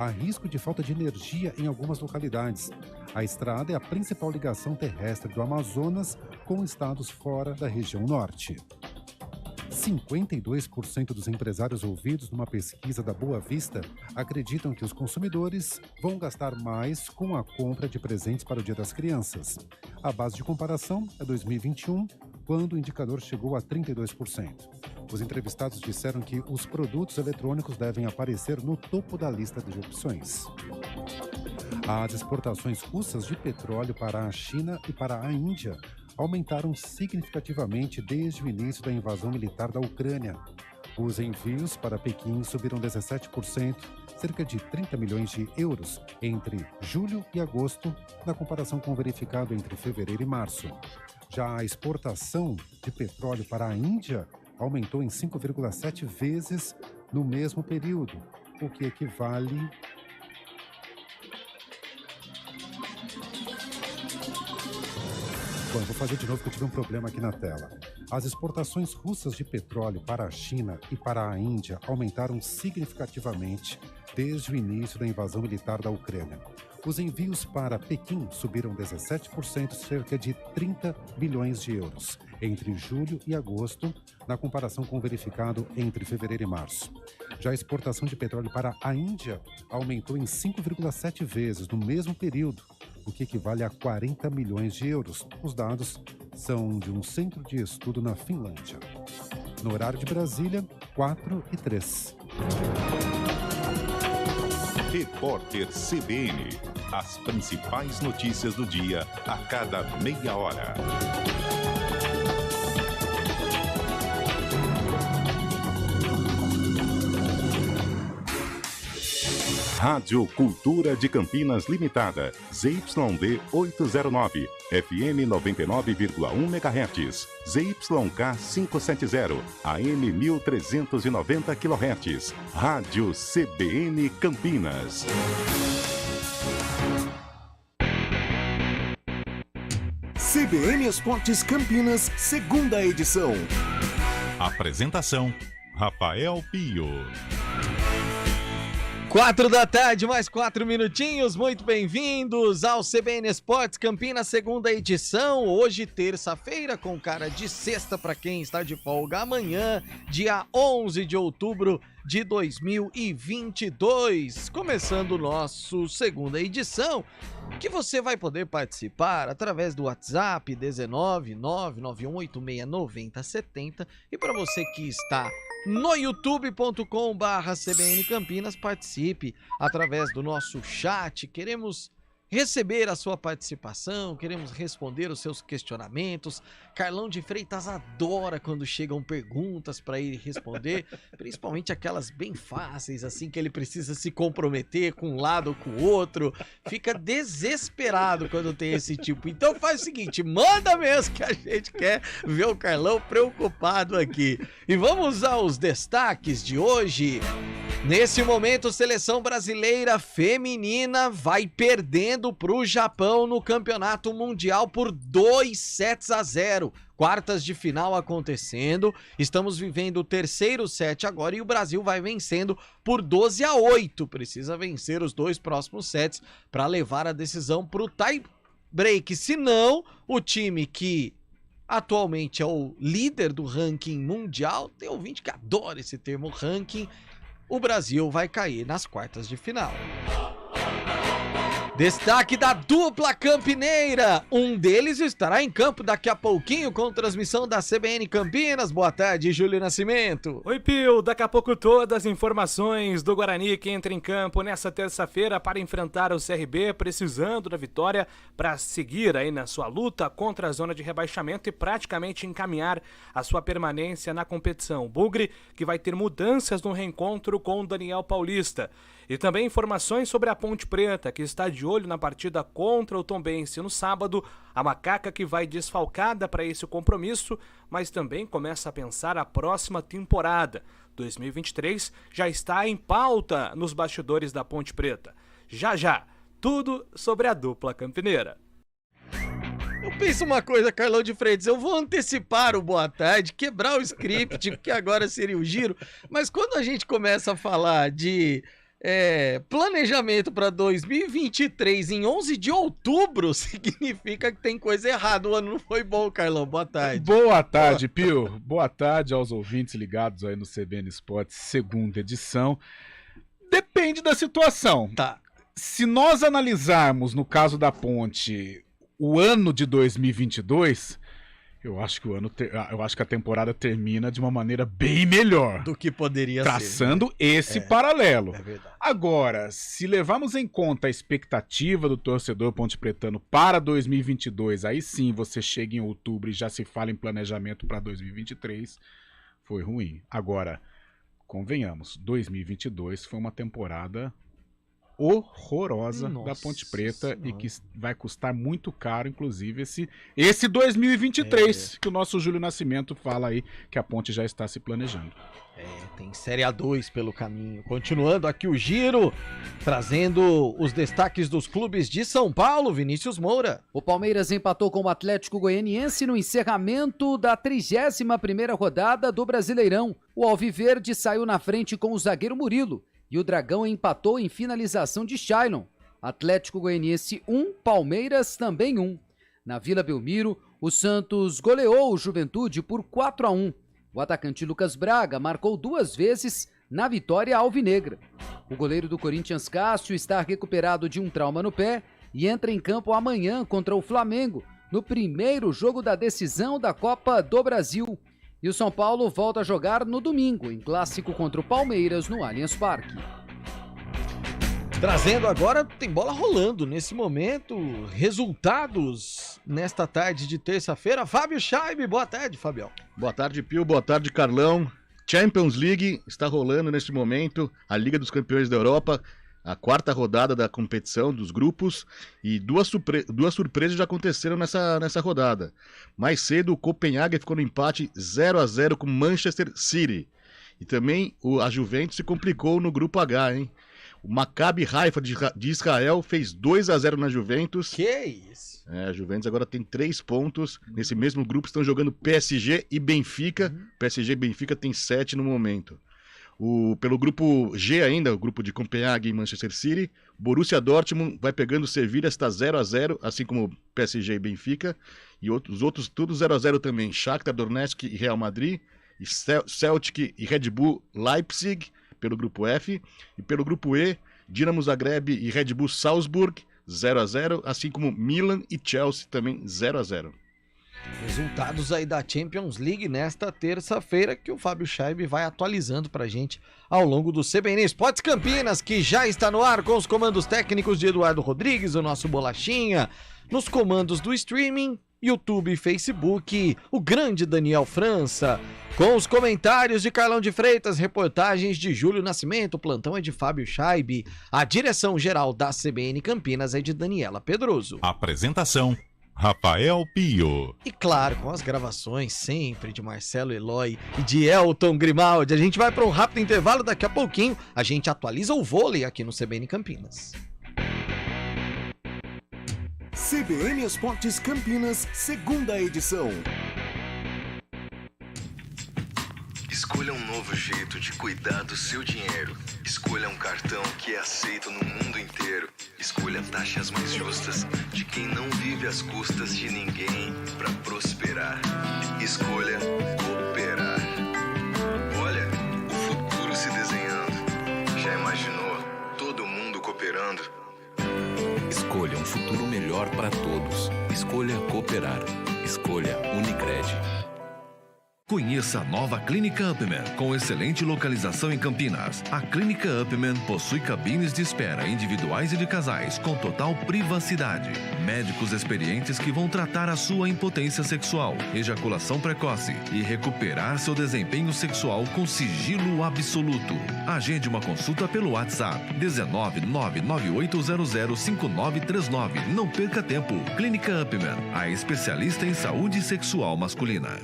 Há risco de falta de energia em algumas localidades. A estrada é a principal ligação terrestre do Amazonas com estados fora da região norte. 52% dos empresários ouvidos numa pesquisa da Boa Vista acreditam que os consumidores vão gastar mais com a compra de presentes para o Dia das Crianças. A base de comparação é 2021, quando o indicador chegou a 32%. Os entrevistados disseram que os produtos eletrônicos devem aparecer no topo da lista de opções. As exportações russas de petróleo para a China e para a Índia aumentaram significativamente desde o início da invasão militar da Ucrânia. Os envios para Pequim subiram 17%, cerca de 30 milhões de euros, entre julho e agosto, na comparação com o verificado entre fevereiro e março. Já a exportação de petróleo para a Índia aumentou em 5,7 vezes no mesmo período, o que equivale Bom, vou fazer de novo que eu tive um problema aqui na tela. As exportações russas de petróleo para a China e para a Índia aumentaram significativamente desde o início da invasão militar da Ucrânia. Os envios para Pequim subiram 17%, cerca de 30 bilhões de euros, entre julho e agosto, na comparação com o verificado entre fevereiro e março. Já a exportação de petróleo para a Índia aumentou em 5,7 vezes no mesmo período, o que equivale a 40 milhões de euros. Os dados são de um centro de estudo na Finlândia. No horário de Brasília, 4h03. Repórter CBN. As principais notícias do dia a cada meia hora. Rádio Cultura de Campinas Limitada, ZYD 809, FM 99,1 MHz, ZYK 570, AM 1390 kHz, Rádio CBN Campinas. CBN Esportes Campinas, segunda edição. Apresentação: Rafael Pio. 4 da tarde, mais 4 minutinhos, muito bem-vindos ao CBN Esportes Campinas, segunda edição, hoje terça-feira, com cara de sexta para quem está de folga, amanhã, dia 11 de outubro de 2022, começando o nosso segunda edição, que você vai poder participar através do WhatsApp 19991869070 e para você que está no youtube.com/CBN Campinas, participe através do nosso chat. Queremos receber a sua participação, queremos responder os seus questionamentos. Carlão de Freitas adora quando chegam perguntas para ele responder, principalmente aquelas bem fáceis, assim, que ele precisa se comprometer com um lado ou com o outro. Fica desesperado quando tem esse tipo. Então faz o seguinte, manda mesmo que a gente quer ver o Carlão preocupado aqui. E vamos aos destaques de hoje. Nesse momento, seleção brasileira feminina vai perdendo para o Japão no Campeonato Mundial por 2-0. Quartas de final acontecendo, estamos vivendo o terceiro set agora e o Brasil vai vencendo por 12-8. Precisa vencer os dois próximos sets para levar a decisão para o tie break, senão o time que atualmente é o líder do ranking mundial, tem ouvinte que adora esse termo ranking, o Brasil vai cair nas quartas de final. Destaque da dupla campineira. Um deles estará em campo daqui a pouquinho com transmissão da CBN Campinas. Boa tarde, Júlio Nascimento. Oi, Pio. Daqui a pouco todas as informações do Guarani que entra em campo nessa terça-feira para enfrentar o CRB, precisando da vitória para seguir aí na sua luta contra a zona de rebaixamento e praticamente encaminhar a sua permanência na competição. O Bugre que vai ter mudanças no reencontro com o Daniel Paulista. E também informações sobre a Ponte Preta, que está de olho na partida contra o Tombense no sábado. A Macaca que vai desfalcada para esse compromisso, mas também começa a pensar a próxima temporada. 2023 já está em pauta nos bastidores da Ponte Preta. Já, tudo sobre a dupla campineira. Eu penso uma coisa, Carlão de Freitas, eu vou antecipar o boa tarde, quebrar o script, que agora seria o giro, mas quando a gente começa a falar de planejamento para 2023 em 11 de outubro significa que tem coisa errada. O ano não foi bom, Carlão. Boa tarde. Boa tarde, Pio. Boa tarde aos ouvintes ligados aí no CBN Esportes, segunda edição. Depende da situação. Tá. Se nós analisarmos, no caso da Ponte, o ano de 2022, eu acho que a temporada termina de uma maneira bem melhor Do que poderia traçando ser. esse paralelo. É verdade. Agora, se levarmos em conta a expectativa do torcedor pontepretano para 2022, aí sim você chega em outubro e já se fala em planejamento para 2023, foi ruim. Agora, convenhamos, 2022 foi uma temporada horrorosa da Ponte Preta e que vai custar muito caro, inclusive, esse 2023 que o nosso Júlio Nascimento fala aí que a Ponte já está se planejando. Tem Série A2 pelo caminho. Continuando aqui o giro, trazendo os destaques dos clubes de São Paulo, Vinícius Moura. O Palmeiras empatou com o Atlético Goianiense no encerramento da 31ª rodada do Brasileirão. O Alviverde saiu na frente com o zagueiro Murilo e o Dragão empatou em finalização de Shailon. Atlético Goianiense 1, Palmeiras também 1. Na Vila Belmiro, o Santos goleou o Juventude por 4-1. O atacante Lucas Braga marcou 2 vezes na vitória alvinegra. O goleiro do Corinthians, Cássio, está recuperado de um trauma no pé e entra em campo amanhã contra o Flamengo, no primeiro jogo da decisão da Copa do Brasil. E o São Paulo volta a jogar no domingo, em clássico contra o Palmeiras, no Allianz Parque. Trazendo agora, tem bola rolando nesse momento, resultados nesta tarde de terça-feira. Fábio Scheibe, boa tarde, Fabião. Boa tarde, Pio, boa tarde, Carlão. Champions League está rolando neste momento, a Liga dos Campeões da Europa, a 4ª rodada da competição dos grupos, e duas surpresas já aconteceram nessa rodada. Mais cedo, o Copenhague ficou no empate 0-0 com Manchester City. E também a Juventus se complicou no grupo H, hein? O Maccabi Haifa de Israel fez 2-0 na Juventus. Que isso? A Juventus agora tem 3 pontos. Nesse mesmo grupo estão jogando PSG e Benfica. PSG e Benfica tem 7 no momento. Pelo grupo G ainda, o grupo de Copenhague e Manchester City, Borussia Dortmund vai pegando o Sevilha, está 0-0, assim como PSG e Benfica. E os outros tudo 0-0 também. Shakhtar Donetsk e Real Madrid, e Celtic e Red Bull Leipzig, pelo grupo F. E pelo grupo E, Dinamo Zagreb e Red Bull Salzburg, 0-0, assim como Milan e Chelsea também 0-0. Resultados aí da Champions League nesta terça-feira que o Fábio Scheibe vai atualizando pra gente ao longo do CBN Esportes Campinas, que já está no ar com os comandos técnicos de Eduardo Rodrigues, o nosso Bolachinha, nos comandos do streaming, YouTube e Facebook, o grande Daniel França, com os comentários de Carlão de Freitas, reportagens de Júlio Nascimento, o plantão é de Fábio Scheibe, a direção geral da CBN Campinas é de Daniela Pedroso. Apresentação: Rafael Pio. E claro, com as gravações sempre de Marcelo Eloy e de Elton Grimaldi. A gente vai para um rápido intervalo, daqui a pouquinho a gente atualiza o vôlei aqui no CBN Campinas. CBN Esportes Campinas, segunda edição. Escolha um novo jeito de cuidar do seu dinheiro. Escolha um cartão que é aceito no mundo inteiro. Escolha taxas mais justas de quem não vive às custas de ninguém para prosperar. Escolha cooperar. Olha, o futuro se desenhando. Já imaginou todo mundo cooperando? Escolha um futuro melhor para todos. Escolha cooperar. Escolha Unicred. Conheça a nova Clínica Upman, com excelente localização em Campinas. A Clínica Upman possui cabines de espera individuais e de casais, com total privacidade. Médicos experientes que vão tratar a sua impotência sexual, ejaculação precoce e recuperar seu desempenho sexual com sigilo absoluto. Agende uma consulta pelo WhatsApp 19998005939. Não perca tempo. Clínica Upman, a especialista em saúde sexual masculina.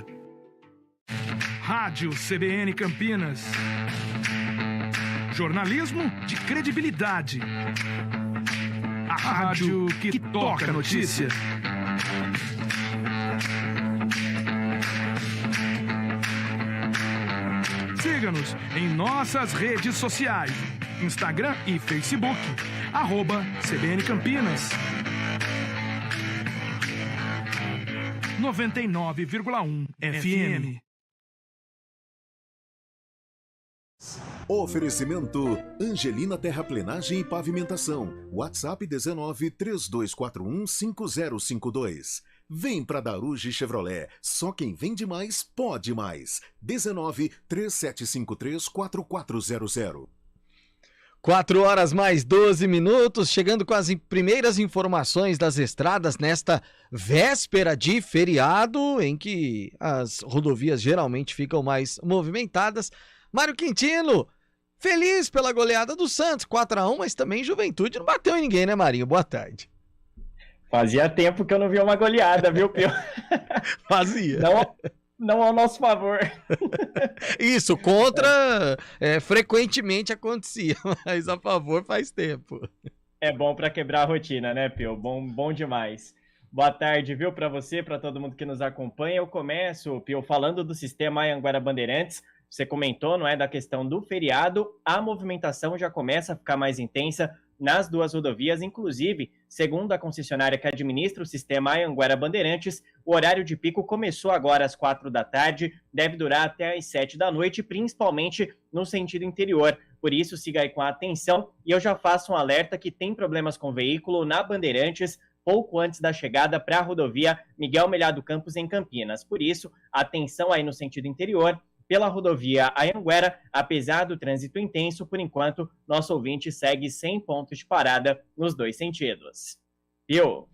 Rádio CBN Campinas. Jornalismo de credibilidade. A rádio que toca a notícia. Siga-nos em nossas redes sociais. Instagram e Facebook, @CBN Campinas. 99,1 FM. Oferecimento Angelina Terraplenagem e Pavimentação. WhatsApp 19 3241 5052. Vem pra Daruge Chevrolet. Só quem vende mais, pode mais. 19 3753 4400. 4 horas mais 12 minutos, chegando com as primeiras informações das estradas nesta véspera de feriado, em que as rodovias geralmente ficam mais movimentadas. Mário Quintino, feliz pela goleada do Santos, 4-1, mas também Juventude não bateu em ninguém, né, Marinho? Boa tarde. Fazia tempo que eu não via uma goleada, viu, Pio? Fazia. Não ao nosso favor. Isso, contra frequentemente acontecia, mas a favor faz tempo. É bom para quebrar a rotina, né, Pio? Bom demais. Boa tarde, viu, para você, para todo mundo que nos acompanha. Eu começo, Pio, falando do sistema Anhanguera Bandeirantes. Você comentou, não é, da questão do feriado. A movimentação já começa a ficar mais intensa nas duas rodovias, inclusive, segundo a concessionária que administra o sistema Anhanguera Bandeirantes, o horário de pico começou agora às 4 da tarde, deve durar até às 7 da noite, principalmente no sentido interior. Por isso, siga aí com atenção, e eu já faço um alerta que tem problemas com o veículo na Bandeirantes, pouco antes da chegada para a rodovia Miguel Melhado Campos, em Campinas. Por isso, atenção aí no sentido interior. Pela rodovia Anhanguera, apesar do trânsito intenso, por enquanto, nosso ouvinte segue sem pontos de parada nos dois sentidos. Viu?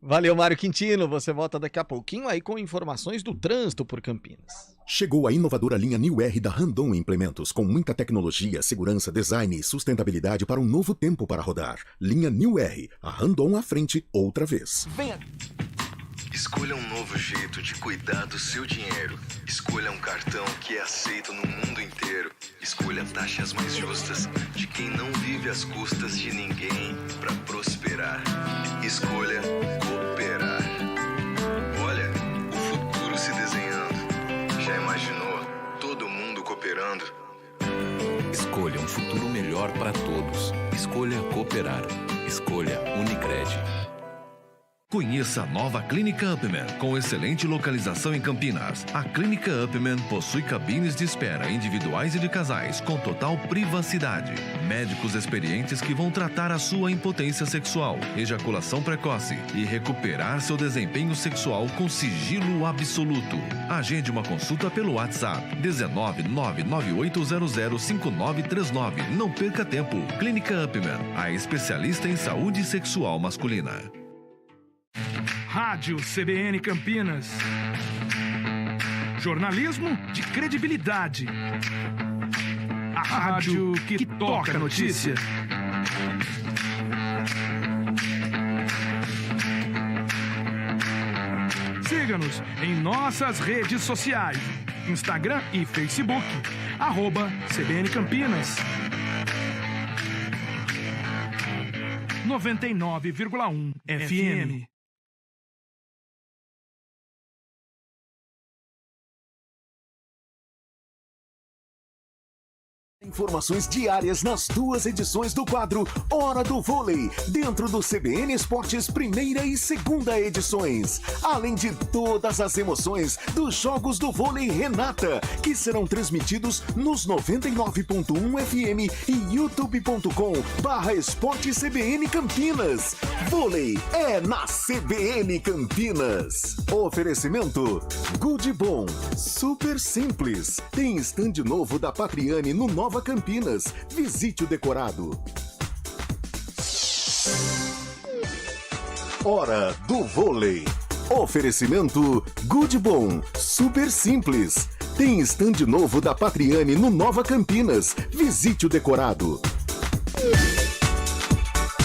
Valeu, Mário Quintino. Você volta daqui a pouquinho aí com informações do trânsito por Campinas. Chegou a inovadora linha New R da Randon Implementos, com muita tecnologia, segurança, design e sustentabilidade para um novo tempo para rodar. Linha New R, a Randon à frente outra vez. Venha! Escolha um novo jeito de cuidar do seu dinheiro. Escolha um cartão que é aceito no mundo inteiro. Escolha taxas mais justas de quem não vive às custas de ninguém para prosperar. Escolha cooperar. Olha, o futuro se desenhando. Já imaginou todo mundo cooperando? Escolha um futuro melhor para todos. Escolha cooperar. Escolha Unicred. Conheça a nova Clínica Upman, com excelente localização em Campinas. A Clínica Upman possui cabines de espera individuais e de casais, com total privacidade. Médicos experientes que vão tratar a sua impotência sexual, ejaculação precoce e recuperar seu desempenho sexual com sigilo absoluto. Agende uma consulta pelo WhatsApp 19998005939. Não perca tempo. Clínica Upman, a especialista em saúde sexual masculina. Rádio CBN Campinas. Jornalismo de credibilidade. A rádio que toca a notícia. Siga-nos em nossas redes sociais. Instagram e Facebook. @CBN Campinas. 99,1 FM. Informações diárias nas duas edições do quadro Hora do Vôlei, dentro do CBN Esportes primeira e segunda edições. Além de todas as emoções dos Jogos do Vôlei Renata, que serão transmitidos nos 99.1 FM e youtube.com/esportecbn Campinas. Vôlei é na CBN Campinas. Oferecimento Good Bom, super simples. Tem stand novo da Patriani no Nova Campinas. Visite o decorado. Hora do Vôlei. Oferecimento Good Bom, super simples. Tem stand novo da Patriani no Nova Campinas. Visite o decorado.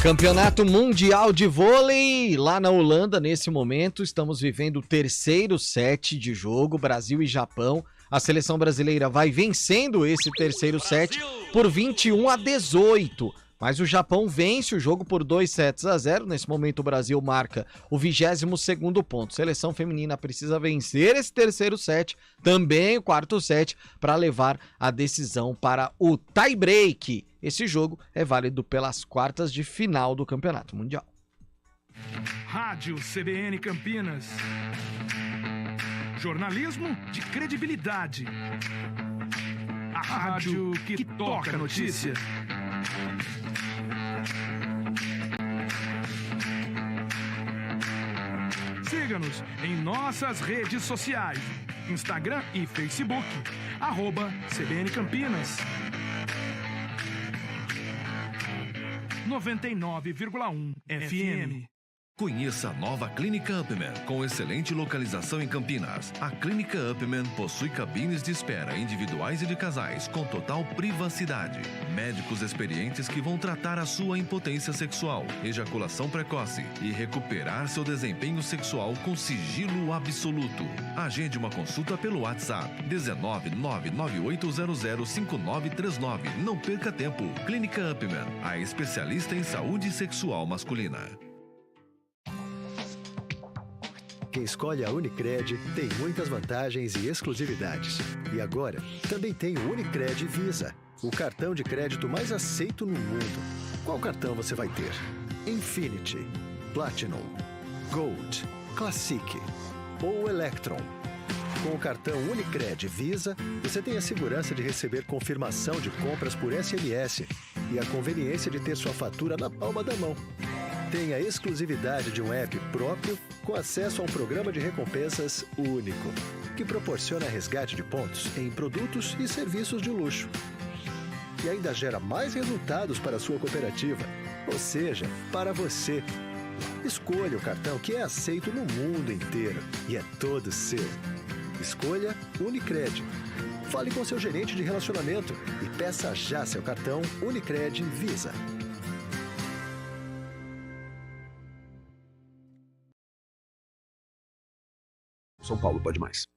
Campeonato Mundial de Vôlei lá na Holanda nesse momento. Estamos vivendo o terceiro set de jogo, Brasil e Japão. A seleção brasileira vai vencendo esse terceiro set por 21-18. Mas o Japão vence o jogo por 2-0. Nesse momento o Brasil marca o 22º ponto. Seleção feminina precisa vencer esse terceiro set, também o quarto set, para levar a decisão para o tie-break. Esse jogo é válido pelas quartas de final do Campeonato Mundial. Rádio CBN Campinas. Jornalismo de credibilidade. A rádio que toca a notícia. Siga-nos em nossas redes sociais, Instagram e Facebook, @CBN Campinas. 99,1 FM. Conheça a nova Clínica Upman, com excelente localização em Campinas. A Clínica Upman possui cabines de espera individuais e de casais, com total privacidade. Médicos experientes que vão tratar a sua impotência sexual, ejaculação precoce e recuperar seu desempenho sexual com sigilo absoluto. Agende uma consulta pelo WhatsApp 19998005939. Não perca tempo. Clínica Upman, a especialista em saúde sexual masculina. Quem escolhe a Unicred tem muitas vantagens e exclusividades. E agora, também tem o Unicred Visa, o cartão de crédito mais aceito no mundo. Qual cartão você vai ter? Infinity, Platinum, Gold, Classic ou Electron? Com o cartão Unicred Visa, você tem a segurança de receber confirmação de compras por SMS e a conveniência de ter sua fatura na palma da mão. Tem a exclusividade de um app próprio com acesso a um programa de recompensas único, que proporciona resgate de pontos em produtos e serviços de luxo. E ainda gera mais resultados para a sua cooperativa, ou seja, para você. Escolha o cartão que é aceito no mundo inteiro e é todo seu. Escolha Unicred. Fale com seu gerente de relacionamento e peça já seu cartão Unicred Visa. São Paulo pode mais.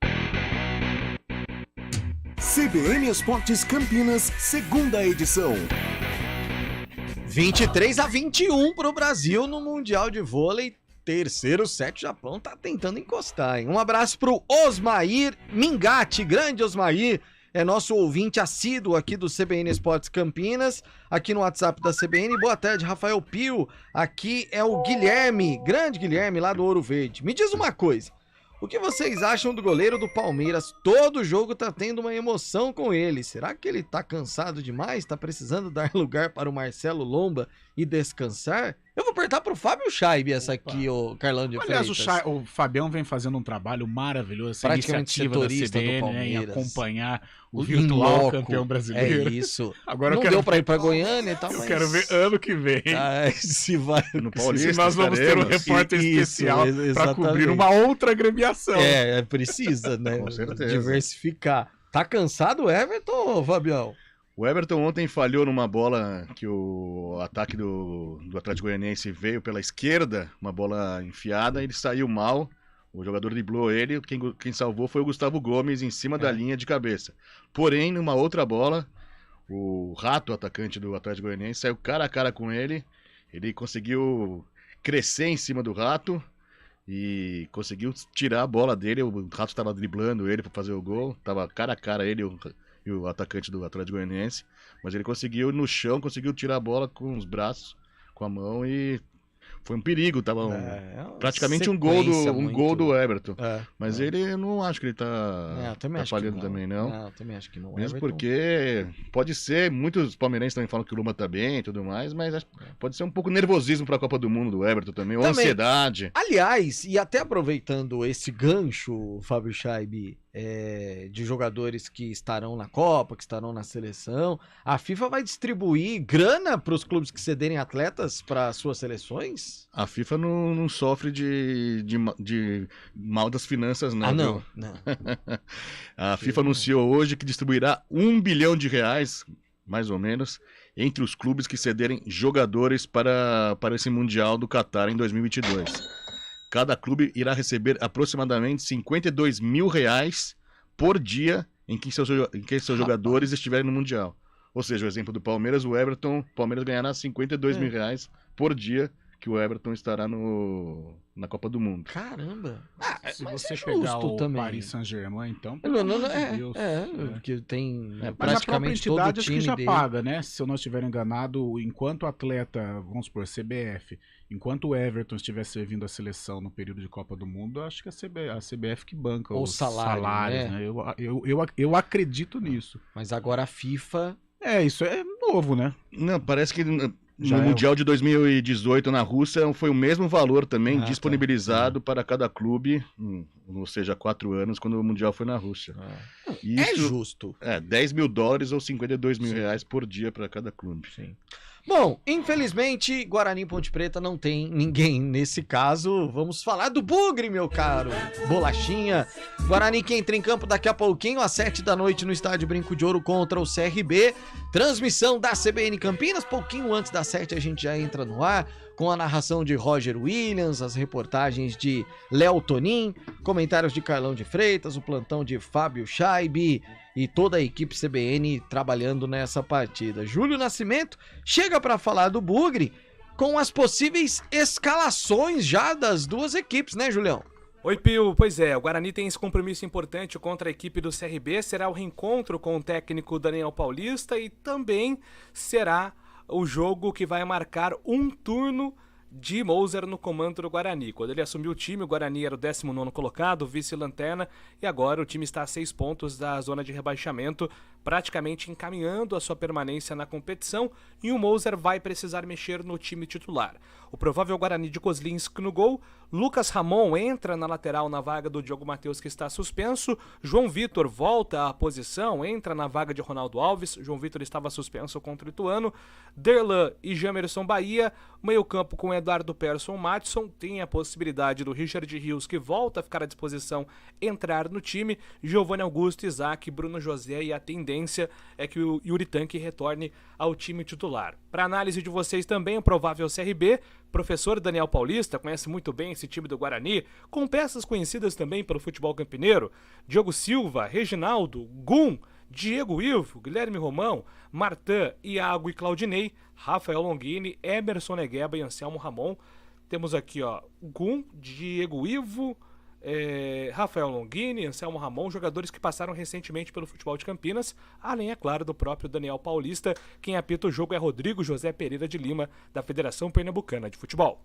CBN Esportes Campinas, segunda edição. 23-21 para o Brasil no Mundial de Vôlei. Terceiro set, o Japão tá tentando encostar, hein? Um abraço pro Osmair Mingatti, grande Osmair, é nosso ouvinte assíduo aqui do CBN Esportes Campinas, aqui no WhatsApp da CBN. Boa tarde, Rafael Pio. Aqui é o Guilherme, grande Guilherme, lá do Ouro Verde. Me diz uma coisa, o que vocês acham do goleiro do Palmeiras? Todo jogo tá tendo uma emoção com ele. Será que ele tá cansado demais? Tá precisando dar lugar para o Marcelo Lomba e descansar? Eu vou apertar pro Fábio Scheibe essa aqui, o Carlão de Freitas. Aliás, o Fabião vem fazendo um trabalho maravilhoso, essa iniciativa da CBN, né, em acompanhar o virtual campeão brasileiro. É isso. Agora não deu pra ir pra Goiânia e tal, eu quero ver ano que vem. Se vai no Paulista, se nós vamos ter um repórter especial para cobrir uma outra agremiação. Precisa, né? Com certeza. Diversificar. Tá cansado o Everton, Fabião? O Everton ontem falhou numa bola que o ataque do Atlético Goianiense veio pela esquerda, uma bola enfiada, ele saiu mal, o jogador driblou ele, quem salvou foi o Gustavo Gomes em cima da linha de cabeça. Porém, numa outra bola, o Rato, atacante do Atlético Goianiense, saiu cara a cara com ele conseguiu crescer em cima do Rato e conseguiu tirar a bola dele, o Rato estava driblando ele para fazer o gol, estava cara a cara ele e o atacante do Atlético Goianiense, mas ele conseguiu no chão, conseguiu tirar a bola com os braços, com a mão, e foi um perigo, tava praticamente um gol do Everton. Mas ele, não acho que ele tá falhando também, não. Não, também acho que não. Mesmo Everton. porque pode ser, muitos palmeirenses também falam que o Luma tá bem e tudo mais, mas pode ser um pouco nervosismo pra Copa do Mundo do Everton também, ou ansiedade. Aliás, e até aproveitando esse gancho, Fábio Scheibe, de jogadores que estarão na Copa, que estarão na seleção, a FIFA vai distribuir grana para os clubes que cederem atletas para suas seleções? A FIFA não sofre de mal das finanças, não. Não. A FIFA anunciou hoje que distribuirá R$1 bilhão, mais ou menos, entre os clubes que cederem jogadores para esse Mundial do Catar em 2022. Cada clube irá receber aproximadamente R$52 mil por dia em que seus jogadores estiverem no Mundial. Ou seja, o exemplo do Palmeiras, o Palmeiras ganhará 52 mil reais por dia que o Everton estará na Copa do Mundo. Caramba! Se você pegar o Paris Saint-Germain, então... porque tem mas praticamente a própria entidade todo o acho time que já dele. paga, né? Se eu não estiver enganado, enquanto o atleta, vamos supor, CBF, enquanto o Everton estiver servindo a seleção no período de Copa do Mundo, acho que a CBF que banca os salários, né? Eu acredito nisso. Mas agora a FIFA... isso é novo, né? Não, parece que... No Mundial de 2018 na Rússia foi o mesmo valor também disponibilizado para cada clube, ou seja, 4 anos, quando o Mundial foi na Rússia. É justo. $10 mil ou 52 mil reais por dia para cada clube. Sim. Bom, infelizmente, Guarani e Ponte Preta não tem ninguém nesse caso. Vamos falar do Bugre, meu caro Bolachinha. Guarani que entra em campo daqui a pouquinho, às 7 da noite, no estádio Brinco de Ouro contra o CRB. Transmissão da CBN Campinas. Pouquinho antes das 7 a gente já entra no ar, com a narração de Roger Williams, as reportagens de Léo Tonin, comentários de Carlão de Freitas, o plantão de Fábio Scheibe e toda a equipe CBN trabalhando nessa partida. Júlio Nascimento chega para falar do Bugre com as possíveis escalações já das duas equipes, né, Julião? Oi, Pio. Pois é, o Guarani tem esse compromisso importante contra a equipe do CRB, será o reencontro com o técnico Daniel Paulista e também será o jogo que vai marcar um turno de Moser no comando do Guarani. Quando ele assumiu o time, o Guarani era o 19º colocado, vice-lanterna, e agora o time está a 6 pontos da zona de rebaixamento, praticamente encaminhando a sua permanência na competição, e o Moser vai precisar mexer no time titular. O provável Guarani de Kozlinski no gol, Lucas Ramon entra na lateral na vaga do Diogo Matheus, que está suspenso, João Vitor volta à posição, entra na vaga de Ronaldo Alves, João Vitor estava suspenso contra o Ituano, Derlan e Jamerson Bahia, meio campo com Eduardo Persson Matheson, tem a possibilidade do Richard Rios, que volta a ficar à disposição, entrar no time, Giovanni Augusto, Isaac, Bruno José, e a tendência é que o Yuri Tanque retorne ao time titular. Para análise de vocês também, o provável CRB, professor Daniel Paulista conhece muito bem esse time do Guarani, com peças conhecidas também pelo futebol campineiro, Diogo Silva, Reginaldo, Gum, Diego Ivo, Guilherme Romão, Martã, Iago e Claudinei, Rafael Longini, Emerson Negueba e Anselmo Ramon. Temos aqui, Gum, Diego Ivo, Rafael Longini, Anselmo Ramon, jogadores que passaram recentemente pelo futebol de Campinas, além, é claro, do próprio Daniel Paulista. Quem apita o jogo é Rodrigo José Pereira de Lima, da Federação Pernambucana de Futebol.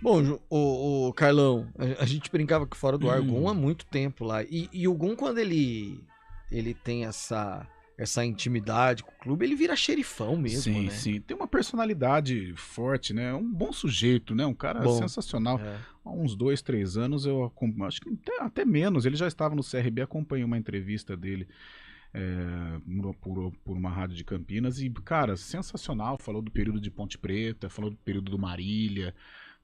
Bom, o Carlão, a gente brincava que fora do ar, Gum há muito tempo lá, e o Gum, quando ele tem essa intimidade com o clube, ele vira xerifão mesmo, sim, né? Sim, tem uma personalidade forte, né? Um bom sujeito, né? Um cara sensacional. Há uns 2, 3 anos, eu acho que até menos, ele já estava no CRB, acompanhei uma entrevista dele por uma rádio de Campinas e, cara, sensacional. Falou do período de Ponte Preta, falou do período do Marília,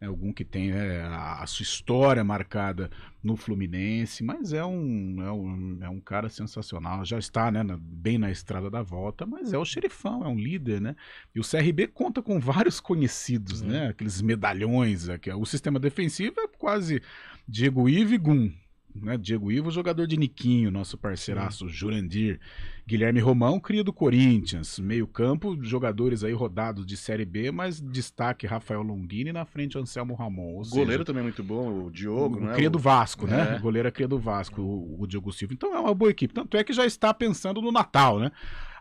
algum que tem a sua história marcada no Fluminense, mas é um cara sensacional, já está, né, bem na estrada da volta, mas é o xerifão, é um líder, né? E o CRB conta com vários conhecidos, né? Aqueles medalhões, o sistema defensivo é quase Diego Ivo e Gum, né? Diego Ivo, jogador de Niquinho, nosso parceiraço Jurandir, Guilherme Romão, cria do Corinthians, meio campo, jogadores aí rodados de Série B, mas destaque Rafael Longini, na frente Anselmo Ramon. O goleiro também é muito bom, o Diogo, né? Cria do Vasco, né? O goleiro é cria do Vasco, o Diogo Silva. Então é uma boa equipe, tanto é que já está pensando no Natal, né?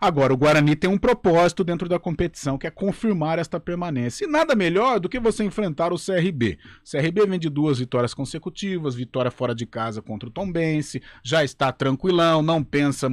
Agora, o Guarani tem um propósito dentro da competição, que é confirmar esta permanência. E nada melhor do que você enfrentar o CRB. O CRB vem de 2 vitórias consecutivas, vitória fora de casa contra o Tombense, já está tranquilão, não pensa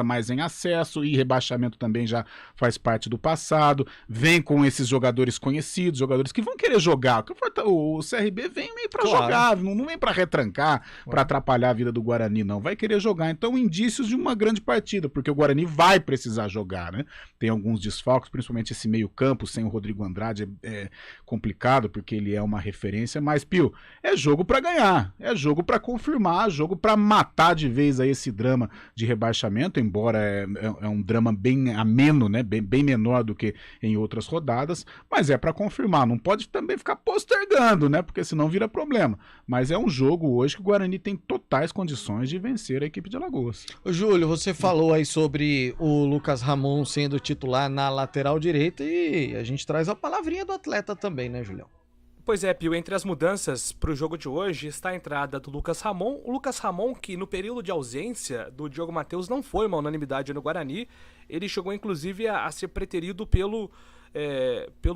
mais em acesso, e rebaixamento também já faz parte do passado. Vem com esses jogadores conhecidos, jogadores que vão querer jogar. O CRB vem meio para jogar, não vem para retrancar, para atrapalhar a vida do Guarani, não. Vai querer jogar. Então, indícios de uma grande partida, porque o Guarani vai precisar jogar, né? Tem alguns desfalques, principalmente esse meio campo sem o Rodrigo Andrade é complicado, porque ele é uma referência, mas, Pio, é jogo para ganhar, é jogo para confirmar, jogo para matar de vez aí esse drama de rebaixamento rebaixamento, embora é um drama bem ameno, né? Bem menor do que em outras rodadas, mas é para confirmar, não pode também ficar postergando, né? Porque senão vira problema. Mas é um jogo hoje que o Guarani tem totais condições de vencer a equipe de Alagoas. Ô, Júlio, você falou aí sobre o Lucas Ramon sendo titular na lateral direita e a gente traz a palavrinha do atleta também, né, Julião? Pois é, Pio, entre as mudanças para o jogo de hoje está a entrada do Lucas Ramon. O Lucas Ramon, que no período de ausência do Diogo Matheus não foi uma unanimidade no Guarani, ele chegou inclusive a ser preterido pelo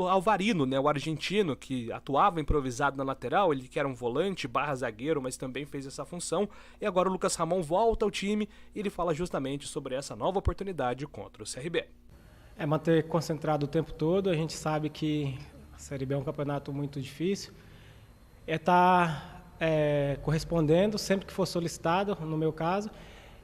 Alvarino, né, o argentino, que atuava improvisado na lateral, ele que era um volante / zagueiro, mas também fez essa função, e agora o Lucas Ramon volta ao time e ele fala justamente sobre essa nova oportunidade contra o CRB. Manter concentrado o tempo todo, a gente sabe que a Série B é um campeonato muito difícil, correspondendo sempre que for solicitado, no meu caso,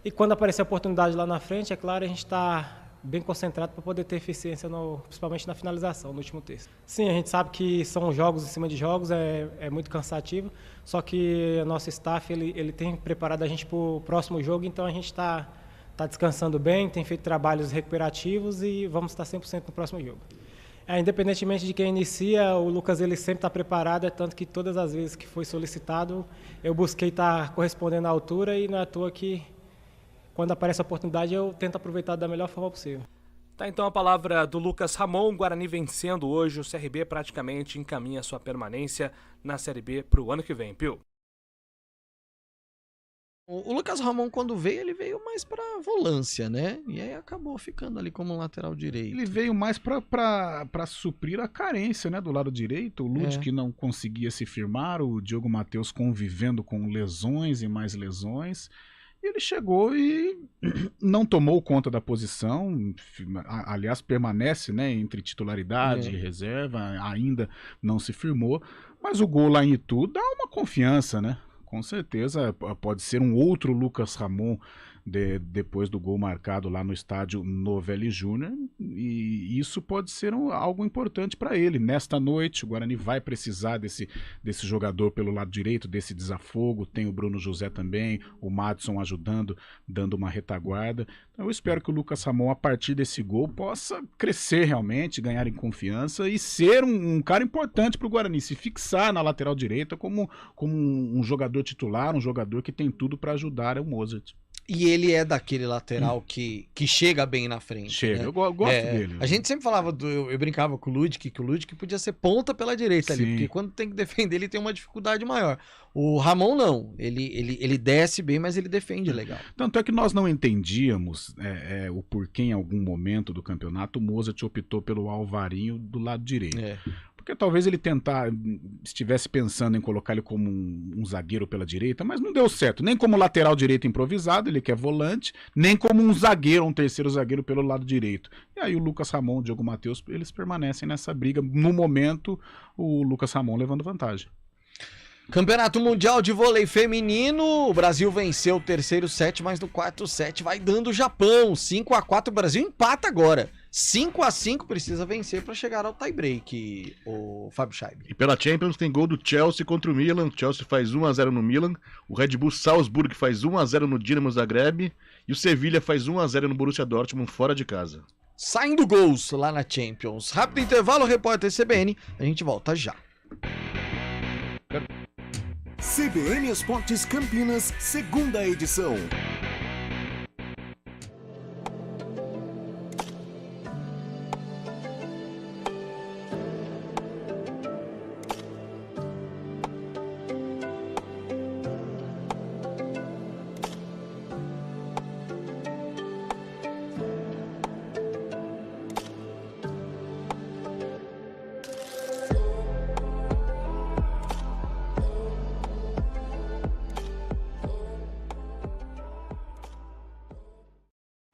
e quando aparecer a oportunidade lá na frente, é claro, a gente está bem concentrado para poder ter eficiência, principalmente na finalização, no último terço. Sim, a gente sabe que são jogos em cima de jogos, é muito cansativo, só que o nosso staff ele tem preparado a gente para o próximo jogo, então a gente está descansando bem, tem feito trabalhos recuperativos e vamos estar 100% no próximo jogo. Independentemente de quem inicia, o Lucas ele sempre está preparado, tanto que todas as vezes que foi solicitado, eu busquei estar correspondendo à altura e não é à toa que quando aparece a oportunidade eu tento aproveitar da melhor forma possível. Tá então a palavra do Lucas Ramon. O Guarani vencendo hoje, o CRB praticamente encaminha sua permanência na Série B para o ano que vem, Pio. O Lucas Ramon, quando veio, ele veio mais pra volância, né? E aí acabou ficando ali como lateral direito. Ele veio mais pra suprir a carência, né, do lado direito. O Lud que não conseguia se firmar, o Diogo Matheus convivendo com lesões e mais lesões. E ele chegou e não tomou conta da posição, aliás, permanece, né, entre titularidade e reserva, ainda não se firmou. Mas o gol lá em Itu dá uma confiança, né? Com certeza pode ser um outro Lucas Ramon depois do gol marcado lá no estádio Novelli Júnior, e isso pode ser algo importante para ele. Nesta noite o Guarani vai precisar desse jogador pelo lado direito, desse desafogo. Tem o Bruno José também, o Madison ajudando, dando uma retaguarda. Então eu espero que o Lucas Ramon, a partir desse gol, possa crescer realmente, ganhar em confiança e ser um cara importante para o Guarani, se fixar na lateral direita como um jogador titular, um jogador que tem tudo para ajudar o Mozart. E ele é daquele lateral que chega bem na frente. Chega, né? eu gosto dele. A gente sempre falava, eu brincava com o Ludic, que o Ludic podia ser ponta pela direita ali, porque quando tem que defender ele tem uma dificuldade maior. O Ramon não, ele desce bem, mas ele defende legal. Tanto é que nós não entendíamos o porquê em algum momento do campeonato o Mozart optou pelo Alvarinho do lado direito. Porque talvez ele estivesse pensando em colocar ele como um zagueiro pela direita, mas não deu certo. Nem como lateral direito improvisado, ele que é volante, nem como um zagueiro, um terceiro zagueiro pelo lado direito. E aí o Lucas Ramon, o Diogo Matheus, eles permanecem nessa briga. No momento, o Lucas Ramon levando vantagem. Campeonato Mundial de Vôlei Feminino, o Brasil venceu o terceiro set, mas no quarto set vai dando o Japão, 5-4, o Brasil empata agora. 5-5 precisa vencer para chegar ao tie-break, o Fábio Scheib. E pela Champions tem gol do Chelsea contra o Milan. O Chelsea faz 1-0 no Milan. O Red Bull Salzburg faz 1-0 no Dinamo Zagreb. E o Sevilha faz 1-0 no Borussia Dortmund fora de casa. Saindo gols lá na Champions. Rápido intervalo, repórter CBN. A gente volta já. CBN Esportes Campinas, segunda edição.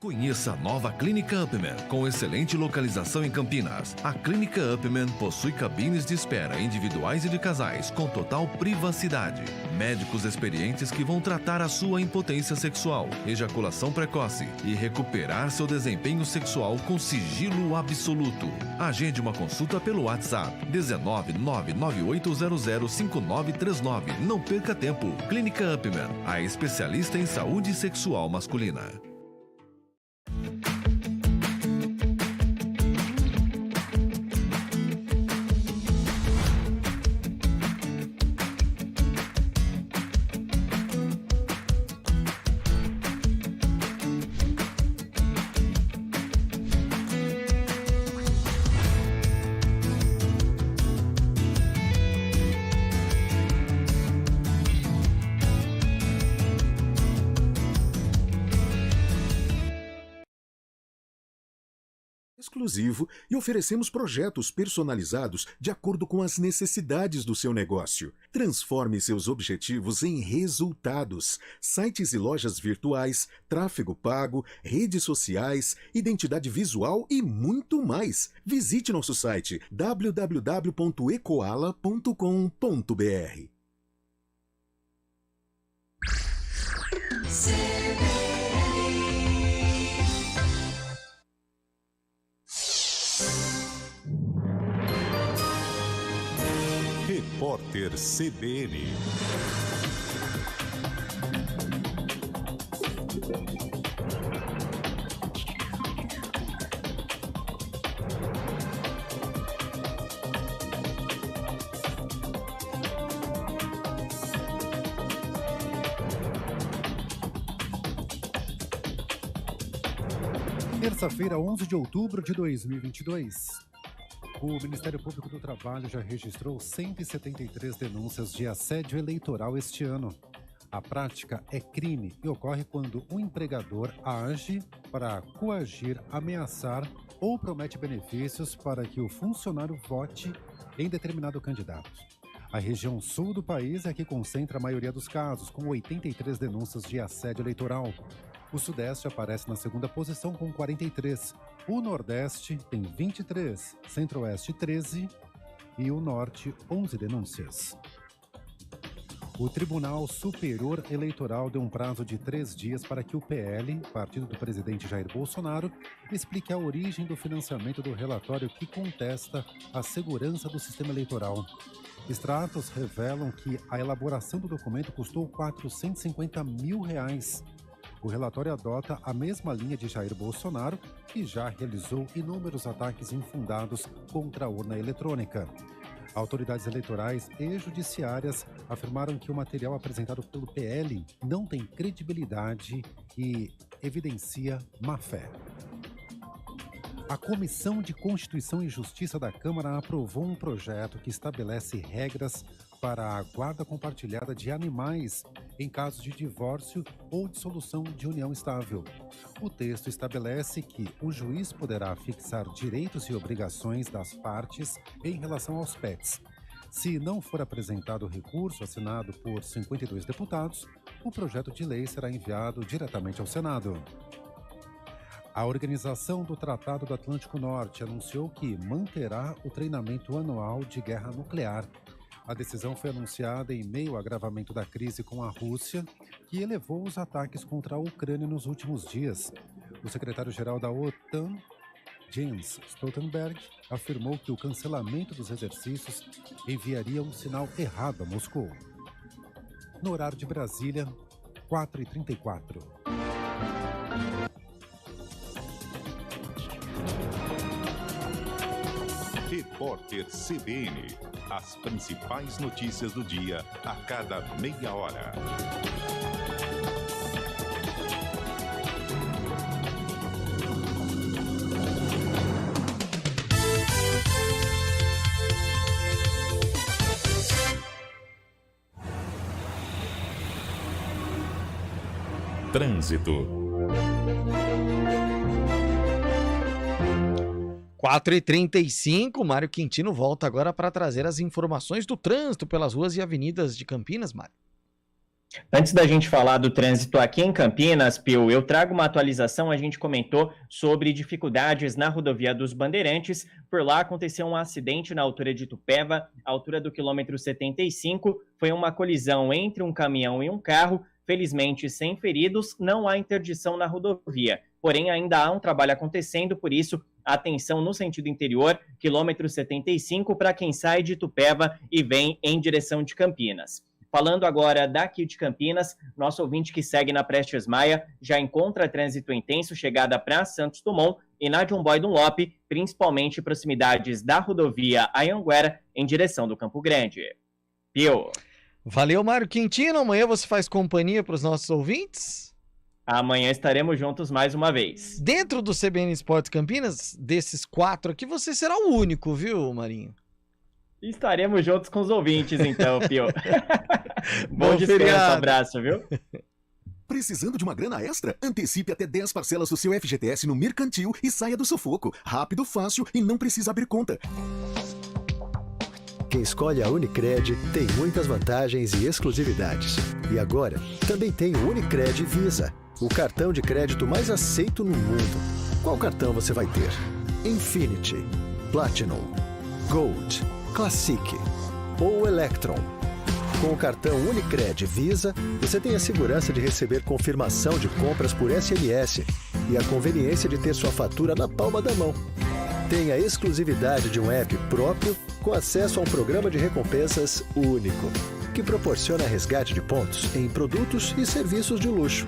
Conheça a nova Clínica Upman, com excelente localização em Campinas. A Clínica Upman possui cabines de espera individuais e de casais, com total privacidade. Médicos experientes que vão tratar a sua impotência sexual, ejaculação precoce e recuperar seu desempenho sexual com sigilo absoluto. Agende uma consulta pelo WhatsApp 19998005939. Não perca tempo. Clínica Upman, a especialista em saúde sexual masculina. exclusivo e oferecemos projetos personalizados de acordo com as necessidades do seu negócio. Transforme seus objetivos em resultados. Sites e lojas virtuais, tráfego pago, redes sociais, identidade visual e muito mais. Visite nosso site www.ecoala.com.br. Repórter CBN. Terça-feira, 11 de outubro de 2022. O Ministério Público do Trabalho já registrou 173 denúncias de assédio eleitoral este ano. A prática é crime e ocorre quando um empregador age para coagir, ameaçar ou promete benefícios para que o funcionário vote em determinado candidato. A região sul do país é que concentra a maioria dos casos, com 83 denúncias de assédio eleitoral. O Sudeste aparece na segunda posição com 43. O Nordeste tem 23, Centro-Oeste 13 e o Norte 11 denúncias. O Tribunal Superior Eleitoral deu um prazo de 3 dias para que o PL, partido do presidente Jair Bolsonaro, explique a origem do financiamento do relatório que contesta a segurança do sistema eleitoral. Extratos revelam que a elaboração do documento custou R$450 mil. O relatório adota a mesma linha de Jair Bolsonaro, que já realizou inúmeros ataques infundados contra a urna eletrônica. Autoridades eleitorais e judiciárias afirmaram que o material apresentado pelo PL não tem credibilidade e evidencia má-fé. A Comissão de Constituição e Justiça da Câmara aprovou um projeto que estabelece regras para a guarda compartilhada de animais em caso de divórcio ou dissolução de união estável. O texto estabelece que o juiz poderá fixar direitos e obrigações das partes em relação aos pets. Se não for apresentado recurso assinado por 52 deputados, o projeto de lei será enviado diretamente ao Senado. A Organização do Tratado do Atlântico Norte anunciou que manterá o treinamento anual de guerra nuclear. A decisão foi anunciada em meio ao agravamento da crise com a Rússia, que elevou os ataques contra a Ucrânia nos últimos dias. O secretário-geral da OTAN, Jens Stoltenberg, afirmou que o cancelamento dos exercícios enviaria um sinal errado a Moscou. No horário de Brasília, 4h34. Repórter CBN. As principais notícias do dia a cada meia hora. Trânsito. 4h35, Mário Quintino volta agora para trazer as informações do trânsito pelas ruas e avenidas de Campinas, Mário. Antes da gente falar do trânsito aqui em Campinas, Pio, eu trago uma atualização. A gente comentou sobre dificuldades na rodovia dos Bandeirantes. Por lá aconteceu um acidente na altura de Itupeva, altura do quilômetro 75. Foi uma colisão entre um caminhão e um carro. Felizmente, sem feridos, não há interdição na rodovia. Porém, ainda há um trabalho acontecendo, por isso, atenção no sentido interior, quilômetro 75, para quem sai de Itupeva e vem em direção de Campinas. Falando agora daqui de Campinas, nosso ouvinte que segue na Prestes Maia já encontra trânsito intenso, chegada para Santos Dumont e na John Boy Dunlop, principalmente proximidades da rodovia Anhanguera, em direção do Campo Grande. Pio. Valeu, Mário Quintino. Amanhã você faz companhia para os nossos ouvintes? Amanhã estaremos juntos mais uma vez. Dentro do CBN Esportes Campinas, desses 4 aqui, você será o único, viu, Marinho? Estaremos juntos com os ouvintes, então, Pio. Bom descanso, abraço, viu? Precisando de uma grana extra? Antecipe até 10 parcelas do seu FGTS no Mercantil e saia do sufoco. Rápido, fácil e não precisa abrir conta. Quem escolhe a Unicred tem muitas vantagens e exclusividades. E agora, também tem o Unicred Visa, o cartão de crédito mais aceito no mundo. Qual cartão você vai ter? Infinity, Platinum, Gold, Classic ou Electron? Com o cartão Unicred Visa, você tem a segurança de receber confirmação de compras por SMS e a conveniência de ter sua fatura na palma da mão. Tem a exclusividade de um app próprio com acesso a um programa de recompensas único, que proporciona resgate de pontos em produtos e serviços de luxo.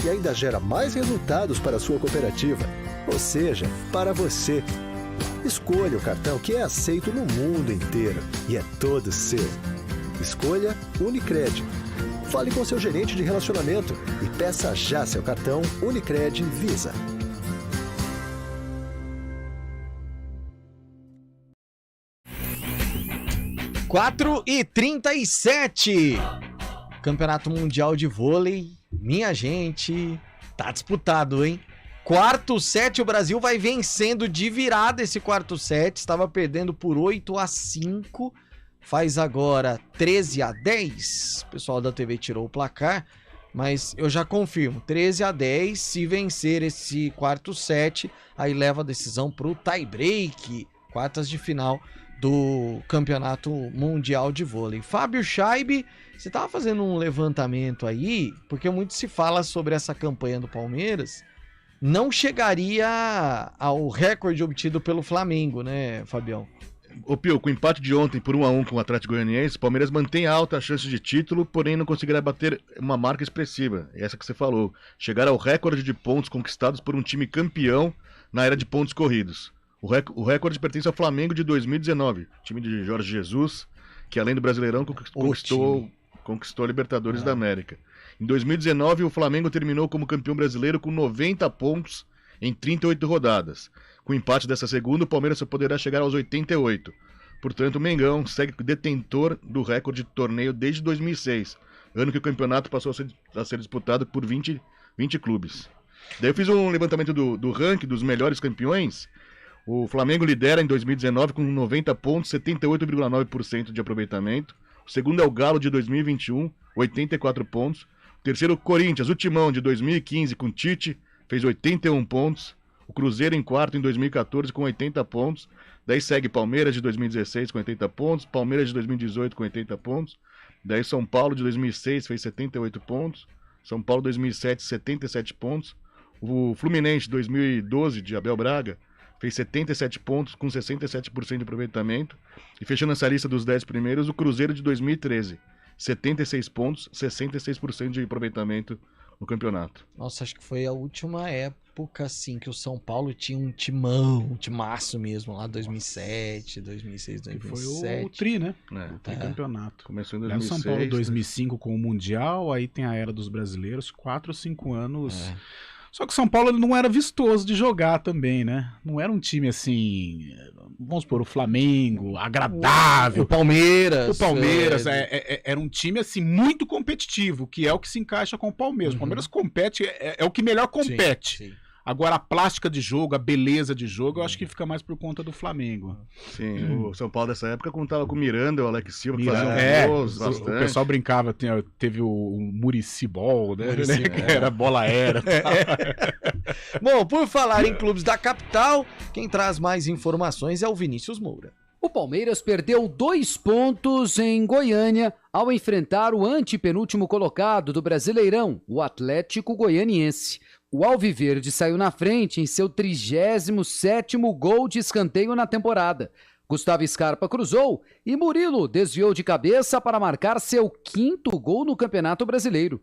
E ainda gera mais resultados para a sua cooperativa, ou seja, para você. Escolha o cartão que é aceito no mundo inteiro e é todo seu. Escolha Unicred. Fale com seu gerente de relacionamento e peça já seu cartão Unicred Visa. Quatro e 37. Campeonato Mundial de Vôlei. Minha gente, tá disputado, hein? Quarto set, o Brasil vai vencendo de virada esse quarto set. Estava perdendo por 8-5. Faz agora 13-10. O pessoal da TV tirou o placar, mas eu já confirmo. 13-10. Se vencer esse quarto set, aí leva a decisão pro tie break. Quartas de final do Campeonato Mundial de Vôlei. Fábio Scheibe, você estava fazendo um levantamento aí, porque muito se fala sobre essa campanha do Palmeiras. Não chegaria ao recorde obtido pelo Flamengo, né, Fabião? Ô Pio, com o empate de ontem por 1-1 com o Atlético Goianiense, o Palmeiras mantém alta a chance de título, porém não conseguirá bater uma marca expressiva, essa que você falou, chegar ao recorde de pontos conquistados por um time campeão na era de pontos corridos. O recorde pertence ao Flamengo de 2019, time de Jorge Jesus, que além do Brasileirão conquistou a Libertadores da América. Em 2019, o Flamengo terminou como campeão brasileiro com 90 pontos em 38 rodadas. Com o empate dessa segunda, o Palmeiras só poderá chegar aos 88. Portanto, o Mengão segue detentor do recorde de torneio desde 2006, ano que o campeonato passou a ser disputado por 20 clubes. Daí eu fiz um levantamento do ranking dos melhores campeões. O Flamengo lidera em 2019 com 90 pontos, 78,9% de aproveitamento. O segundo é o Galo de 2021, 84 pontos. O terceiro, o Corinthians, o Timão de 2015 com Tite, fez 81 pontos. O Cruzeiro em quarto em 2014 com 80 pontos. Daí segue Palmeiras de 2016 com 80 pontos. Palmeiras de 2018 com 80 pontos. Daí São Paulo de 2006 fez 78 pontos. São Paulo 2007, 77 pontos. O Fluminense 2012 de Abel Braga fez 77 pontos com 67% de aproveitamento. E fechando essa lista dos 10 primeiros, o Cruzeiro de 2013. 76 pontos, 66% de aproveitamento no campeonato. Nossa, acho que foi a última época, assim, que o São Paulo tinha um timão, um timaço mesmo, lá 2007, 2006, 2007. Foi o tri, né? O tricampeonato. Começou em 2006. São Paulo 2005 com o Mundial, aí tem a Era dos Brasileiros, 4 ou 5 anos... Só que o São Paulo ele não era vistoso de jogar também, né? Não era um time assim, vamos supor, o Flamengo, agradável. O Palmeiras. O Palmeiras era um time assim muito competitivo, que é o que se encaixa com o Palmeiras. O Palmeiras compete, é o que melhor compete. Sim. Agora a plástica de jogo, a beleza de jogo, eu acho que fica mais por conta do Flamengo. Sim, o São Paulo dessa época contava com o Miranda, o Alex Silva, que faziam gols bastante. O pessoal brincava, teve o Muricy Ball, né? Que era bola aérea. Bom, por falar em clubes da capital, quem traz mais informações é o Vinícius Moura. O Palmeiras perdeu 2 pontos em Goiânia ao enfrentar o antepenúltimo colocado do Brasileirão, o Atlético Goianiense. O Alviverde saiu na frente em seu 37º gol de escanteio na temporada. Gustavo Scarpa cruzou e Murilo desviou de cabeça para marcar seu 5º gol no Campeonato Brasileiro.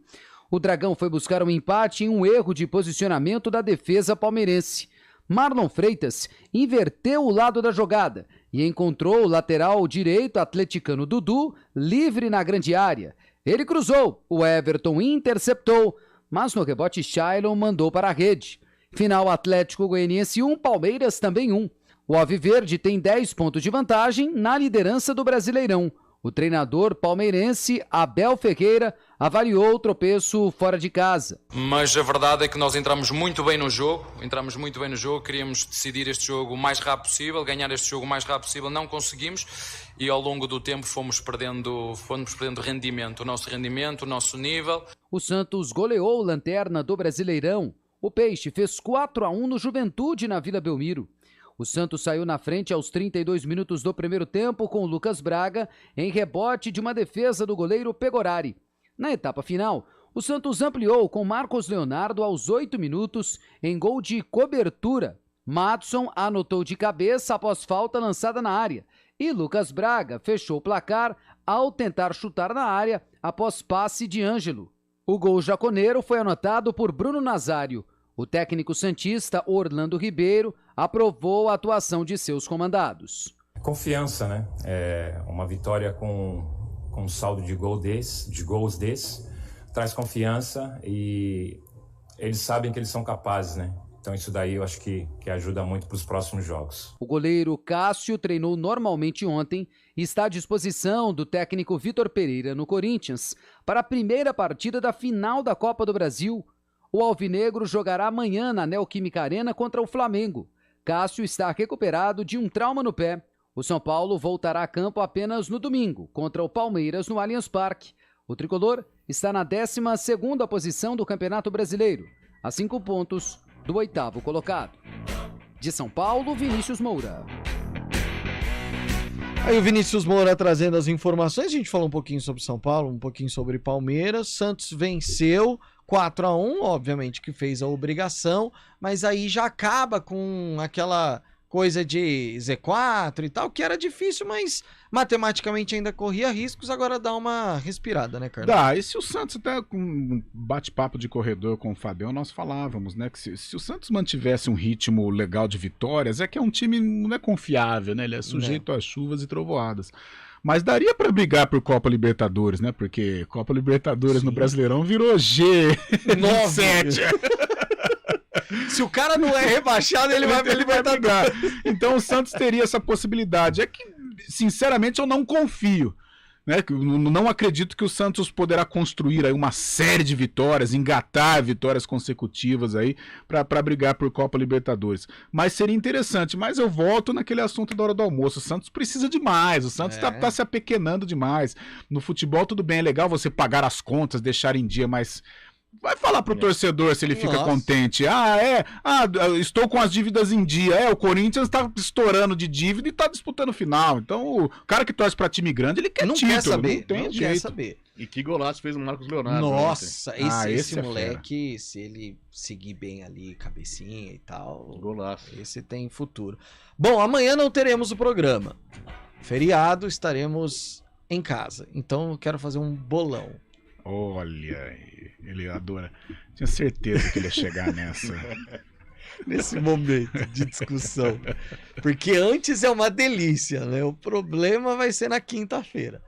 O Dragão foi buscar um empate em um erro de posicionamento da defesa palmeirense. Marlon Freitas inverteu o lado da jogada e encontrou o lateral direito atleticano Dudu livre na grande área. Ele cruzou, o Everton interceptou, mas no rebote Shailon mandou para a rede. Final Atlético Goianiense 1, Palmeiras também 1. O Alviverde tem 10 pontos de vantagem na liderança do Brasileirão. O treinador palmeirense Abel Ferreira avaliou o tropeço fora de casa. Mas a verdade é que nós entramos muito bem no jogo, queríamos decidir este jogo o mais rápido possível, ganhar este jogo o mais rápido possível, não conseguimos e ao longo do tempo fomos perdendo rendimento, o nosso nível. O Santos goleou o lanterna do Brasileirão. O Peixe fez 4-1 no Juventude na Vila Belmiro. O Santos saiu na frente aos 32 minutos do primeiro tempo com o Lucas Braga em rebote de uma defesa do goleiro Pegorari. Na etapa final, o Santos ampliou com Marcos Leonardo aos 8 minutos em gol de cobertura. Madson anotou de cabeça após falta lançada na área e Lucas Braga fechou o placar ao tentar chutar na área após passe de Ângelo. O gol jaconeiro foi anotado por Bruno Nazário. O técnico santista Orlando Ribeiro aprovou a atuação de seus comandados. Confiança, né? Uma vitória com um saldo de gols desse, traz confiança e eles sabem que eles são capazes, né? Então isso daí eu acho que ajuda muito para os próximos jogos. O goleiro Cássio treinou normalmente ontem e está à disposição do técnico Vitor Pereira no Corinthians para a primeira partida da final da Copa do Brasil. O alvinegro jogará amanhã na Neoquímica Arena contra o Flamengo. Cássio está recuperado de um trauma no pé. O São Paulo voltará a campo apenas no domingo, contra o Palmeiras no Allianz Parque. O tricolor está na 12ª posição do Campeonato Brasileiro, a 5 pontos do 8º colocado. De São Paulo, Vinícius Moura. Aí o Vinícius Moura trazendo as informações. A gente falou um pouquinho sobre São Paulo, um pouquinho sobre Palmeiras. Santos venceu 4-1, obviamente que fez a obrigação, mas aí já acaba com aquela coisa de Z4 e tal, que era difícil, mas matematicamente ainda corria riscos, agora dá uma respirada, né, Carlos? Dá, e se o Santos, até com um bate-papo de corredor com o Fabião, nós falávamos, né, que se o Santos mantivesse um ritmo legal de vitórias, é que é um time não é confiável, né, ele é sujeito a chuvas e trovoadas. Mas daria pra brigar por Copa Libertadores, né? Porque Copa Libertadores no Brasileirão virou G9. Se o cara não é rebaixado, ele vai brigar. Então o Santos teria essa possibilidade. É que, sinceramente, eu não confio. Né? Eu não acredito que o Santos poderá construir aí uma série de vitórias, engatar vitórias consecutivas aí para brigar por Copa Libertadores. Mas seria interessante. Mas eu volto naquele assunto da hora do almoço. O Santos precisa demais. O Santos tá se apequenando demais. No futebol tudo bem, é legal você pagar as contas, deixar em dia, mas vai falar pro torcedor se ele fica contente. Estou com as dívidas em dia. O Corinthians tá estourando de dívida e tá disputando final. Então, o cara que torce pra time grande, ele quer título. Quer saber, não tem jeito. Quer saber. E que golaço fez o Marcos Leonardo. Nossa, esse é moleque, se ele seguir bem ali, cabecinha e tal, golaço. Esse tem futuro. Bom, amanhã não teremos o programa. Feriado, estaremos em casa. Então, eu quero fazer um bolão. Olha, ele adora. Tinha certeza que ele ia chegar nessa. Nesse momento de discussão. Porque antes é uma delícia, né? O problema vai ser na quinta-feira.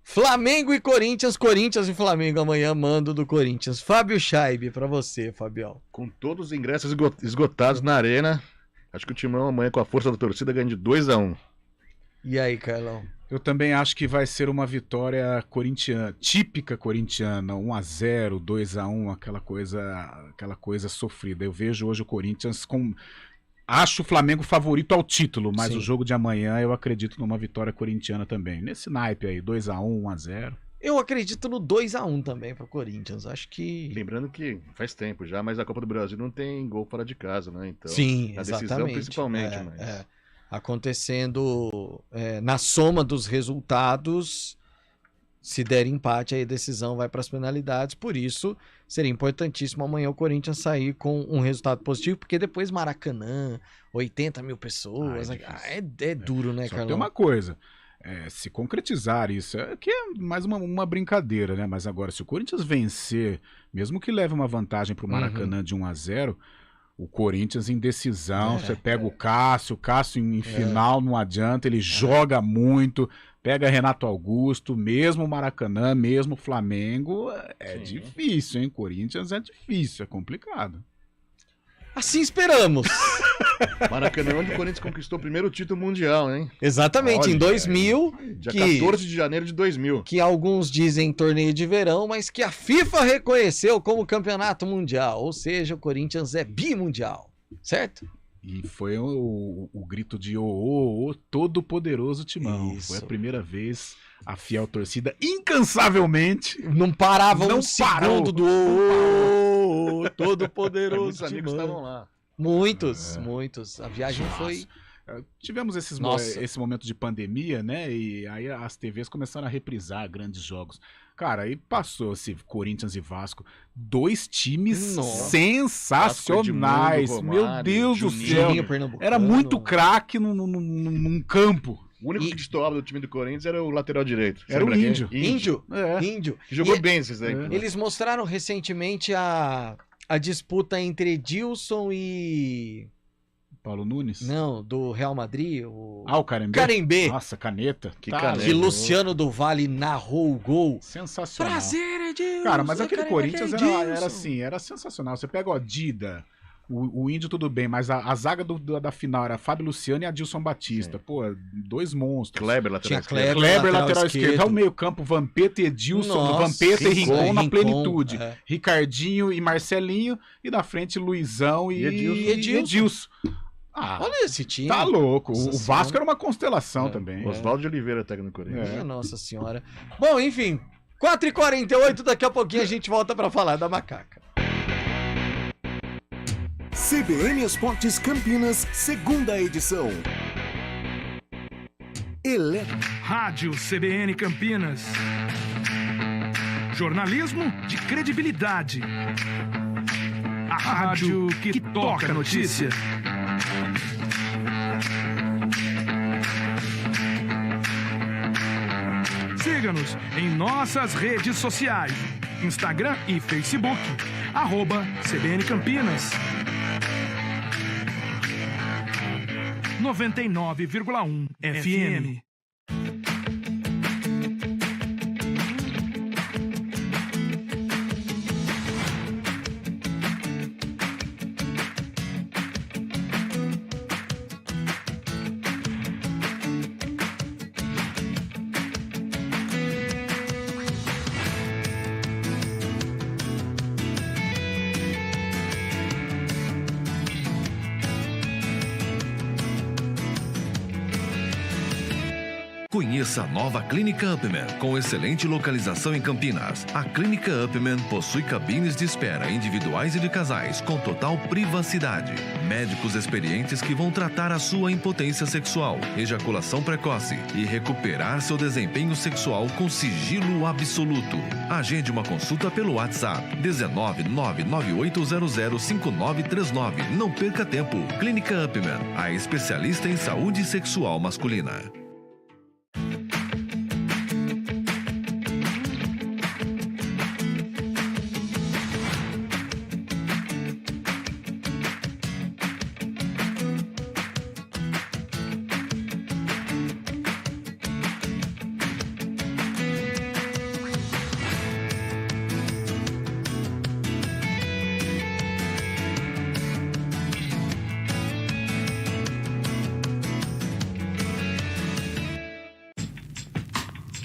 Flamengo e Corinthians, Corinthians e Flamengo amanhã, mando do Corinthians. Fábio Scheibe, pra você, Fabião. Com todos os ingressos esgotados na arena, acho que o Timão amanhã, com a força da torcida, ganha de 2-1. E aí, Carlão? Eu também acho que vai ser uma vitória corintiana, típica corintiana, 1-0, 2-1, aquela coisa sofrida. Eu vejo hoje o Corinthians com... Acho o Flamengo favorito ao título, mas o jogo de amanhã eu acredito numa vitória corintiana também. Nesse naipe aí, 2-1, 1-0. Eu acredito no 2-1 também pro Corinthians, acho que... Lembrando que faz tempo já, mas a Copa do Brasil não tem gol fora de casa, né? Então, sim, a exatamente. decisão principalmente, acontecendo na soma dos resultados, se der empate, aí a decisão vai para as penalidades. Por isso, seria importantíssimo amanhã o Corinthians sair com um resultado positivo, porque depois Maracanã, 80 mil pessoas, é duro, né, Carlão? Só tem uma coisa, se concretizar isso, que é mais uma brincadeira, né? Mas agora, se o Corinthians vencer, mesmo que leve uma vantagem para o Maracanã de 1-0, o Corinthians em decisão, você pega o Cássio em final não adianta, ele joga muito, pega Renato Augusto, mesmo Maracanã, mesmo Flamengo, difícil, hein? Corinthians é difícil, é complicado. Assim esperamos. Maracanã, onde o Corinthians conquistou o primeiro título mundial, hein? Exatamente, Olha, em 2000. Dia 14 de janeiro de 2000. Que alguns dizem torneio de verão, mas que a FIFA reconheceu como campeonato mundial. Ou seja, o Corinthians é bimundial, certo? E foi o grito de ô, todo poderoso Timão. Isso. Foi a primeira vez a fiel torcida incansavelmente não parava não um segundo do ô, todo poderoso Muitos amigos Timão. estavam lá. Muitos. A viagem foi... Tivemos esse momento de pandemia, né? E aí as TVs começaram a reprisar grandes jogos. Cara, aí passou-se Corinthians e Vasco. 2 times sensacionais. Vasco, Meu Romário, Deus do céu. Era muito craque num campo. O único que destoava do time do Corinthians era o lateral direito. Era o Índio. Índio. Jogou bem esses daí. Eles mostraram recentemente a disputa entre Edilson e... Paulo Nunes? Não, do Real Madrid. O Carembê? Carembê. Nossa, caneta. Que Luciano do Vale narrou o gol. Sensacional. Prazer, Edilson. Cara, mas aquele Corinthians era assim, era sensacional. Você pega o Dida, o Índio tudo bem, mas a zaga da final era Fábio Luciano e Adilson Batista. Sim. Pô, 2 monstros. Kleber, lateral esquerdo. Kleber, lateral esquerdo. Ao meio campo, Vampeta e Edilson. Vampeta e Rincon na plenitude. Ricardinho e Marcelinho. E na frente, Luizão e Edilson. Olha esse time. Tá louco. O Vasco era uma constelação também. Oswaldo de Oliveira, técnico do Corinthians. Minha Nossa Senhora. Bom, enfim. 4h48, daqui a pouquinho a gente volta pra falar da macaca. CBN Esportes Campinas, 2ª edição. Rádio CBN Campinas. Jornalismo de credibilidade. A rádio que toca a notícia. Siga-nos em nossas redes sociais, Instagram e Facebook, @CBN Campinas. 99,1 FM. Conheça a nova Clínica Upman, com excelente localização em Campinas. A Clínica Upman possui cabines de espera individuais e de casais, com total privacidade. Médicos experientes que vão tratar a sua impotência sexual, ejaculação precoce e recuperar seu desempenho sexual com sigilo absoluto. Agende uma consulta pelo WhatsApp 19998005939. Não perca tempo. Clínica Upman, a especialista em saúde sexual masculina.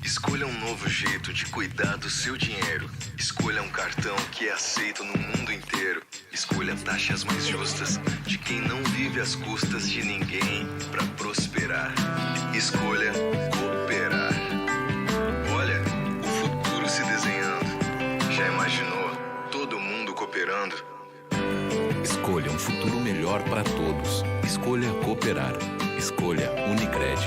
Escolha um novo jeito de cuidar do seu dinheiro. Escolha um cartão que é aceito no mundo inteiro. Escolha taxas mais justas de quem não vive às custas de ninguém para prosperar. Escolha cooperar. Olha, o futuro se desenhando. Já imaginou todo mundo cooperando? Escolha um futuro melhor para todos. Escolha cooperar. Escolha Unicred.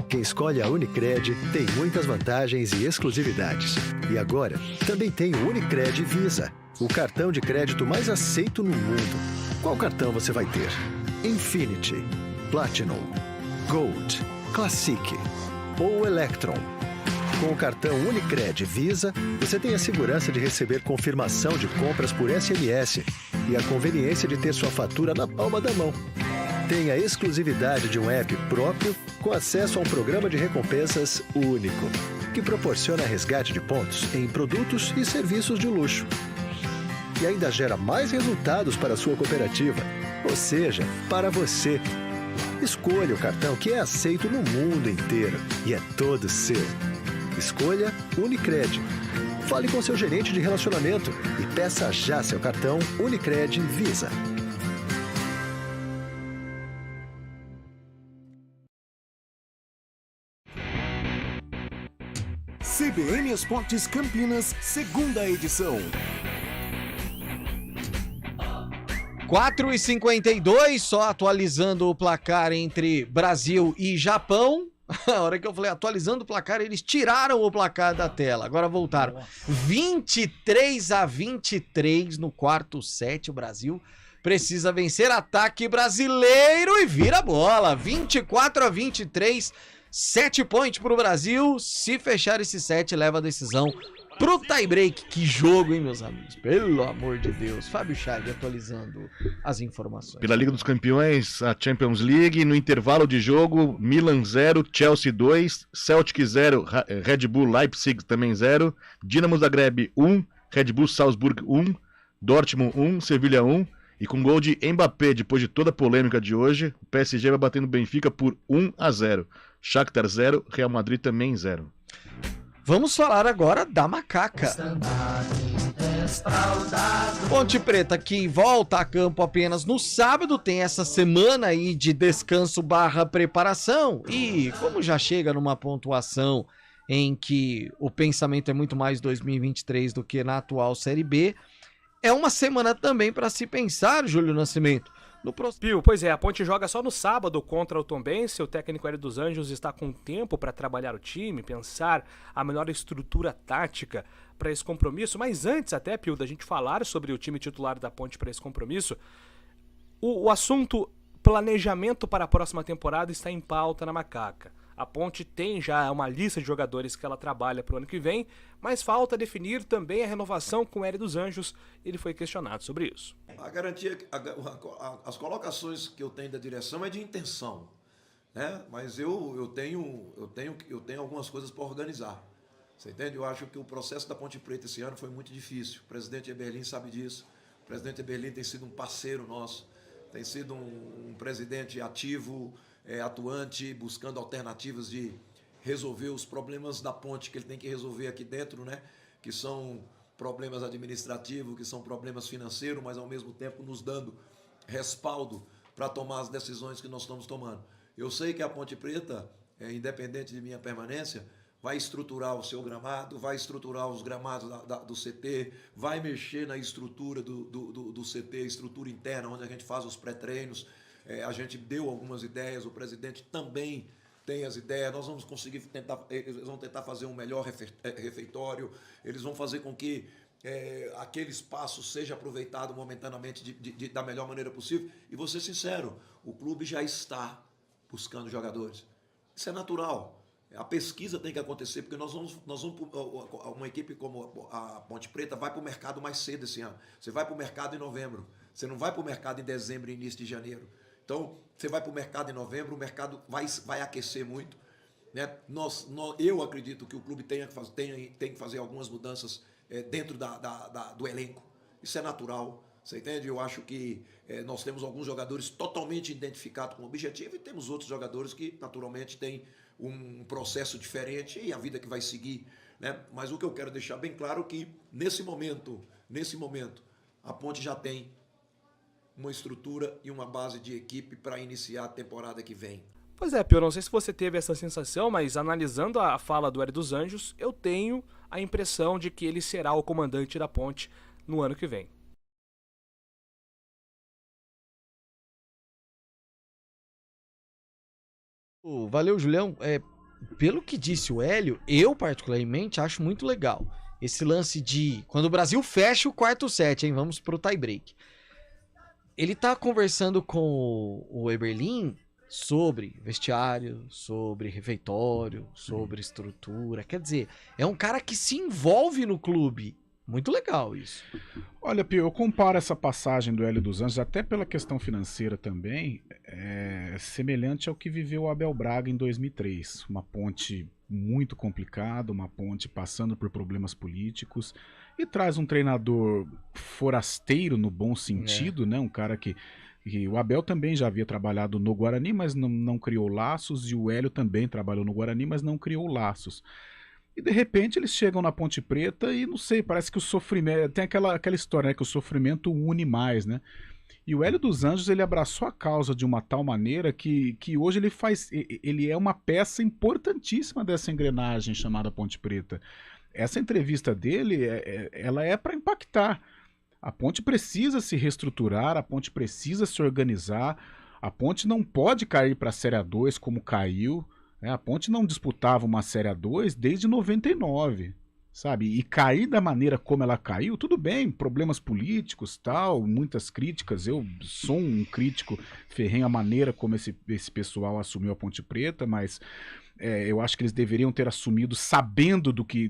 Quem escolhe a Unicred tem muitas vantagens e exclusividades. E agora, também tem o Unicred Visa, o cartão de crédito mais aceito no mundo. Qual cartão você vai ter? Infinity, Platinum, Gold, Classic ou Electron? Com o cartão Unicred Visa, você tem a segurança de receber confirmação de compras por SMS e a conveniência de ter sua fatura na palma da mão. Tem a exclusividade de um app próprio com acesso a um programa de recompensas único, que proporciona resgate de pontos em produtos e serviços de luxo. E ainda gera mais resultados para a sua cooperativa, ou seja, para você. Escolha o cartão que é aceito no mundo inteiro e é todo seu. Escolha Unicred. Fale com seu gerente de relacionamento e peça já seu cartão Unicred Visa. CBN Esportes Campinas, segunda edição. 4h52, só atualizando o placar entre Brasil e Japão. A hora que eu falei atualizando o placar, eles tiraram o placar da tela. Agora voltaram. 23-23 no quarto set. O Brasil precisa vencer ataque brasileiro e vira a bola. 24-23, 7 pontos pro Brasil. Se fechar esse set, leva a decisão pro tie-break. Que jogo, hein, meus amigos? Pelo amor de Deus. Fábio Chag atualizando as informações. Pela Liga dos Campeões, a Champions League, no intervalo de jogo, Milan 0, Chelsea 2, Celtic 0, Red Bull Leipzig também 0, Dinamo Zagreb 1, Red Bull Salzburg 1, Dortmund 1, Sevilha 1, e com gol de Mbappé, depois de toda a polêmica de hoje, o PSG vai batendo o Benfica por 1-0. Shakhtar 0, Real Madrid também 0. Vamos falar agora da macaca. Ponte Preta, que volta a campo apenas no sábado, tem essa semana aí de descanso / preparação. E como já chega numa pontuação em que o pensamento é muito mais 2023 do que na atual Série B, é uma semana também para se pensar, Júlio Nascimento. Pio, pois é, a Ponte joga só no sábado contra o Tombense. O técnico Hélio dos Anjos está com tempo para trabalhar o time, pensar a melhor estrutura tática para esse compromisso. Mas antes até, Pio, da gente falar sobre o time titular da Ponte para esse compromisso, o assunto planejamento para a próxima temporada está em pauta na Macaca. A Ponte tem já uma lista de jogadores que ela trabalha para o ano que vem, mas falta definir também a renovação com o Hélio dos Anjos. Ele foi questionado sobre isso. A garantia, as colocações que eu tenho da direção é de intenção, né? Mas eu tenho algumas coisas para organizar. Você entende? Eu acho que o processo da Ponte Preta esse ano foi muito difícil. O presidente Eberlin sabe disso. O presidente Eberlin tem sido um parceiro nosso, tem sido um presidente ativo, atuante, buscando alternativas de resolver os problemas da ponte que ele tem que resolver aqui dentro, né? Que são problemas administrativos, que são problemas financeiros, mas ao mesmo tempo nos dando respaldo para tomar as decisões que nós estamos tomando. Eu sei que a Ponte Preta, independente de minha permanência, vai estruturar o seu gramado, vai estruturar os gramados do CT, vai mexer na estrutura do CT, estrutura interna, onde a gente faz os pré-treinos. A gente deu algumas ideias, o presidente também tem as ideias, nós vamos conseguir eles vão tentar fazer um melhor refeitório, eles vão fazer com que aquele espaço seja aproveitado momentaneamente da melhor maneira possível. E vou ser sincero, o clube já está buscando jogadores. Isso é natural. A pesquisa tem que acontecer, porque nós vamos uma equipe como a Ponte Preta vai para o mercado mais cedo esse ano. Você vai para o mercado em novembro, você não vai para o mercado em dezembro e início de janeiro. Então, você vai para o mercado em novembro, o mercado vai aquecer muito, né? Eu acredito que o clube tem que fazer algumas mudanças dentro do elenco. Isso é natural, você entende? Eu acho que nós temos alguns jogadores totalmente identificados com o objetivo e temos outros jogadores que, naturalmente, têm um processo diferente e a vida que vai seguir, né? Mas o que eu quero deixar bem claro é que, nesse momento, a Ponte já tem uma estrutura e uma base de equipe para iniciar a temporada que vem. Pois é, Pio, não sei se você teve essa sensação, mas analisando a fala do Hélio dos Anjos, eu tenho a impressão de que ele será o comandante da Ponte no ano que vem. Valeu, Julião. Pelo que disse o Hélio, eu particularmente acho muito legal. esse lance de... Quando o Brasil fecha o quarto set, hein? Vamos pro tie break. Ele tá conversando com o Eberlin sobre vestiário, sobre refeitório, sobre estrutura. Quer dizer, é um cara que se envolve no clube. Muito legal isso. Olha, Pio, eu comparo essa passagem do Hélio dos Anjos, até pela questão financeira também, semelhante ao que viveu o Abel Braga em 2003. Uma ponte muito complicada, uma ponte passando por problemas políticos, e traz um treinador forasteiro no bom sentido, né? Um cara que o Abel também já havia trabalhado no Guarani, mas não criou laços, e o Hélio também trabalhou no Guarani, mas não criou laços. E de repente eles chegam na Ponte Preta e não sei, parece que o sofrimento... Tem aquela história, né, que o sofrimento une mais, né? E o Hélio dos Anjos, ele abraçou a causa de uma tal maneira que hoje ele é uma peça importantíssima dessa engrenagem chamada Ponte Preta. Essa entrevista dele, ela é para impactar. A Ponte precisa se reestruturar, a Ponte precisa se organizar, a Ponte não pode cair para a Série A2 como caiu. A Ponte não disputava uma Série A2 desde 99, sabe? E cair da maneira como ela caiu, tudo bem, problemas políticos, tal, muitas críticas. Eu sou um crítico ferrenho à maneira como esse pessoal assumiu a Ponte Preta, mas eu acho que eles deveriam ter assumido sabendo do que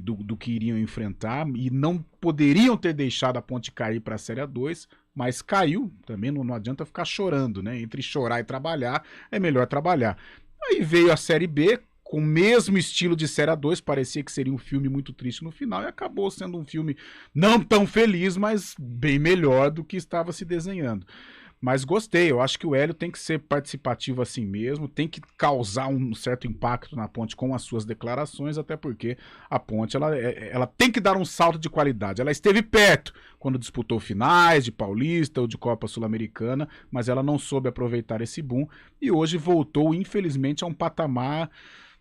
iriam enfrentar e não poderiam ter deixado a Ponte cair para a Série A2, mas caiu. Também não adianta ficar chorando, né? Entre chorar e trabalhar, é melhor trabalhar. Aí veio a Série B, com o mesmo estilo de Série A2, parecia que seria um filme muito triste no final, e acabou sendo um filme não tão feliz, mas bem melhor do que estava se desenhando. Mas gostei, eu acho que o Hélio tem que ser participativo assim mesmo, tem que causar um certo impacto na Ponte com as suas declarações, até porque a Ponte ela tem que dar um salto de qualidade. Ela esteve perto quando disputou finais de Paulista ou de Copa Sul-Americana, mas ela não soube aproveitar esse boom e hoje voltou, infelizmente, a um patamar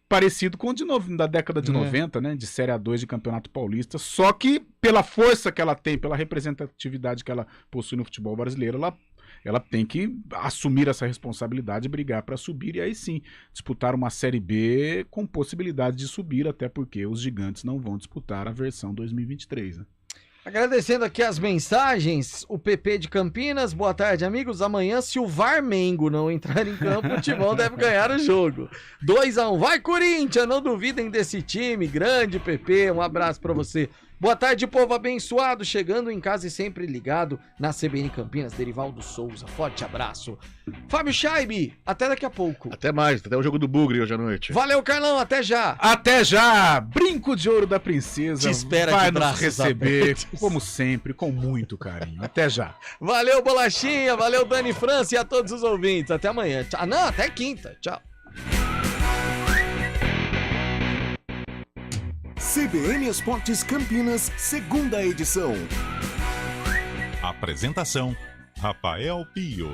parecido com o da década de 90, né, de Série A2 de Campeonato Paulista, só que pela força que ela tem, pela representatividade que ela possui no futebol brasileiro, ela tem que assumir essa responsabilidade e brigar para subir, e aí sim, disputar uma Série B com possibilidade de subir, até porque os gigantes não vão disputar a versão 2023, né? Agradecendo aqui as mensagens, o PP de Campinas, boa tarde, amigos. Amanhã, se o Varmengo não entrar em campo, o Timão deve ganhar o jogo. 2-1, vai Corinthians, não duvidem desse time, grande PP, um abraço pra você. Boa tarde, povo abençoado, chegando em casa e sempre ligado na CBN Campinas, Derivaldo Souza, forte abraço. Fábio Scheibe, até daqui a pouco. Até mais, até o jogo do Bugre hoje à noite. Valeu, Carlão, até já. Até já, Brinco de Ouro da Princesa Te espera vai de nos braços receber, abertos. como sempre, com muito carinho. Até já. Valeu, Bolachinha, valeu, Dani França e a todos os ouvintes. Até amanhã. Não, até quinta. Tchau. CBN Esportes Campinas, segunda edição. Apresentação: Rafael Pio.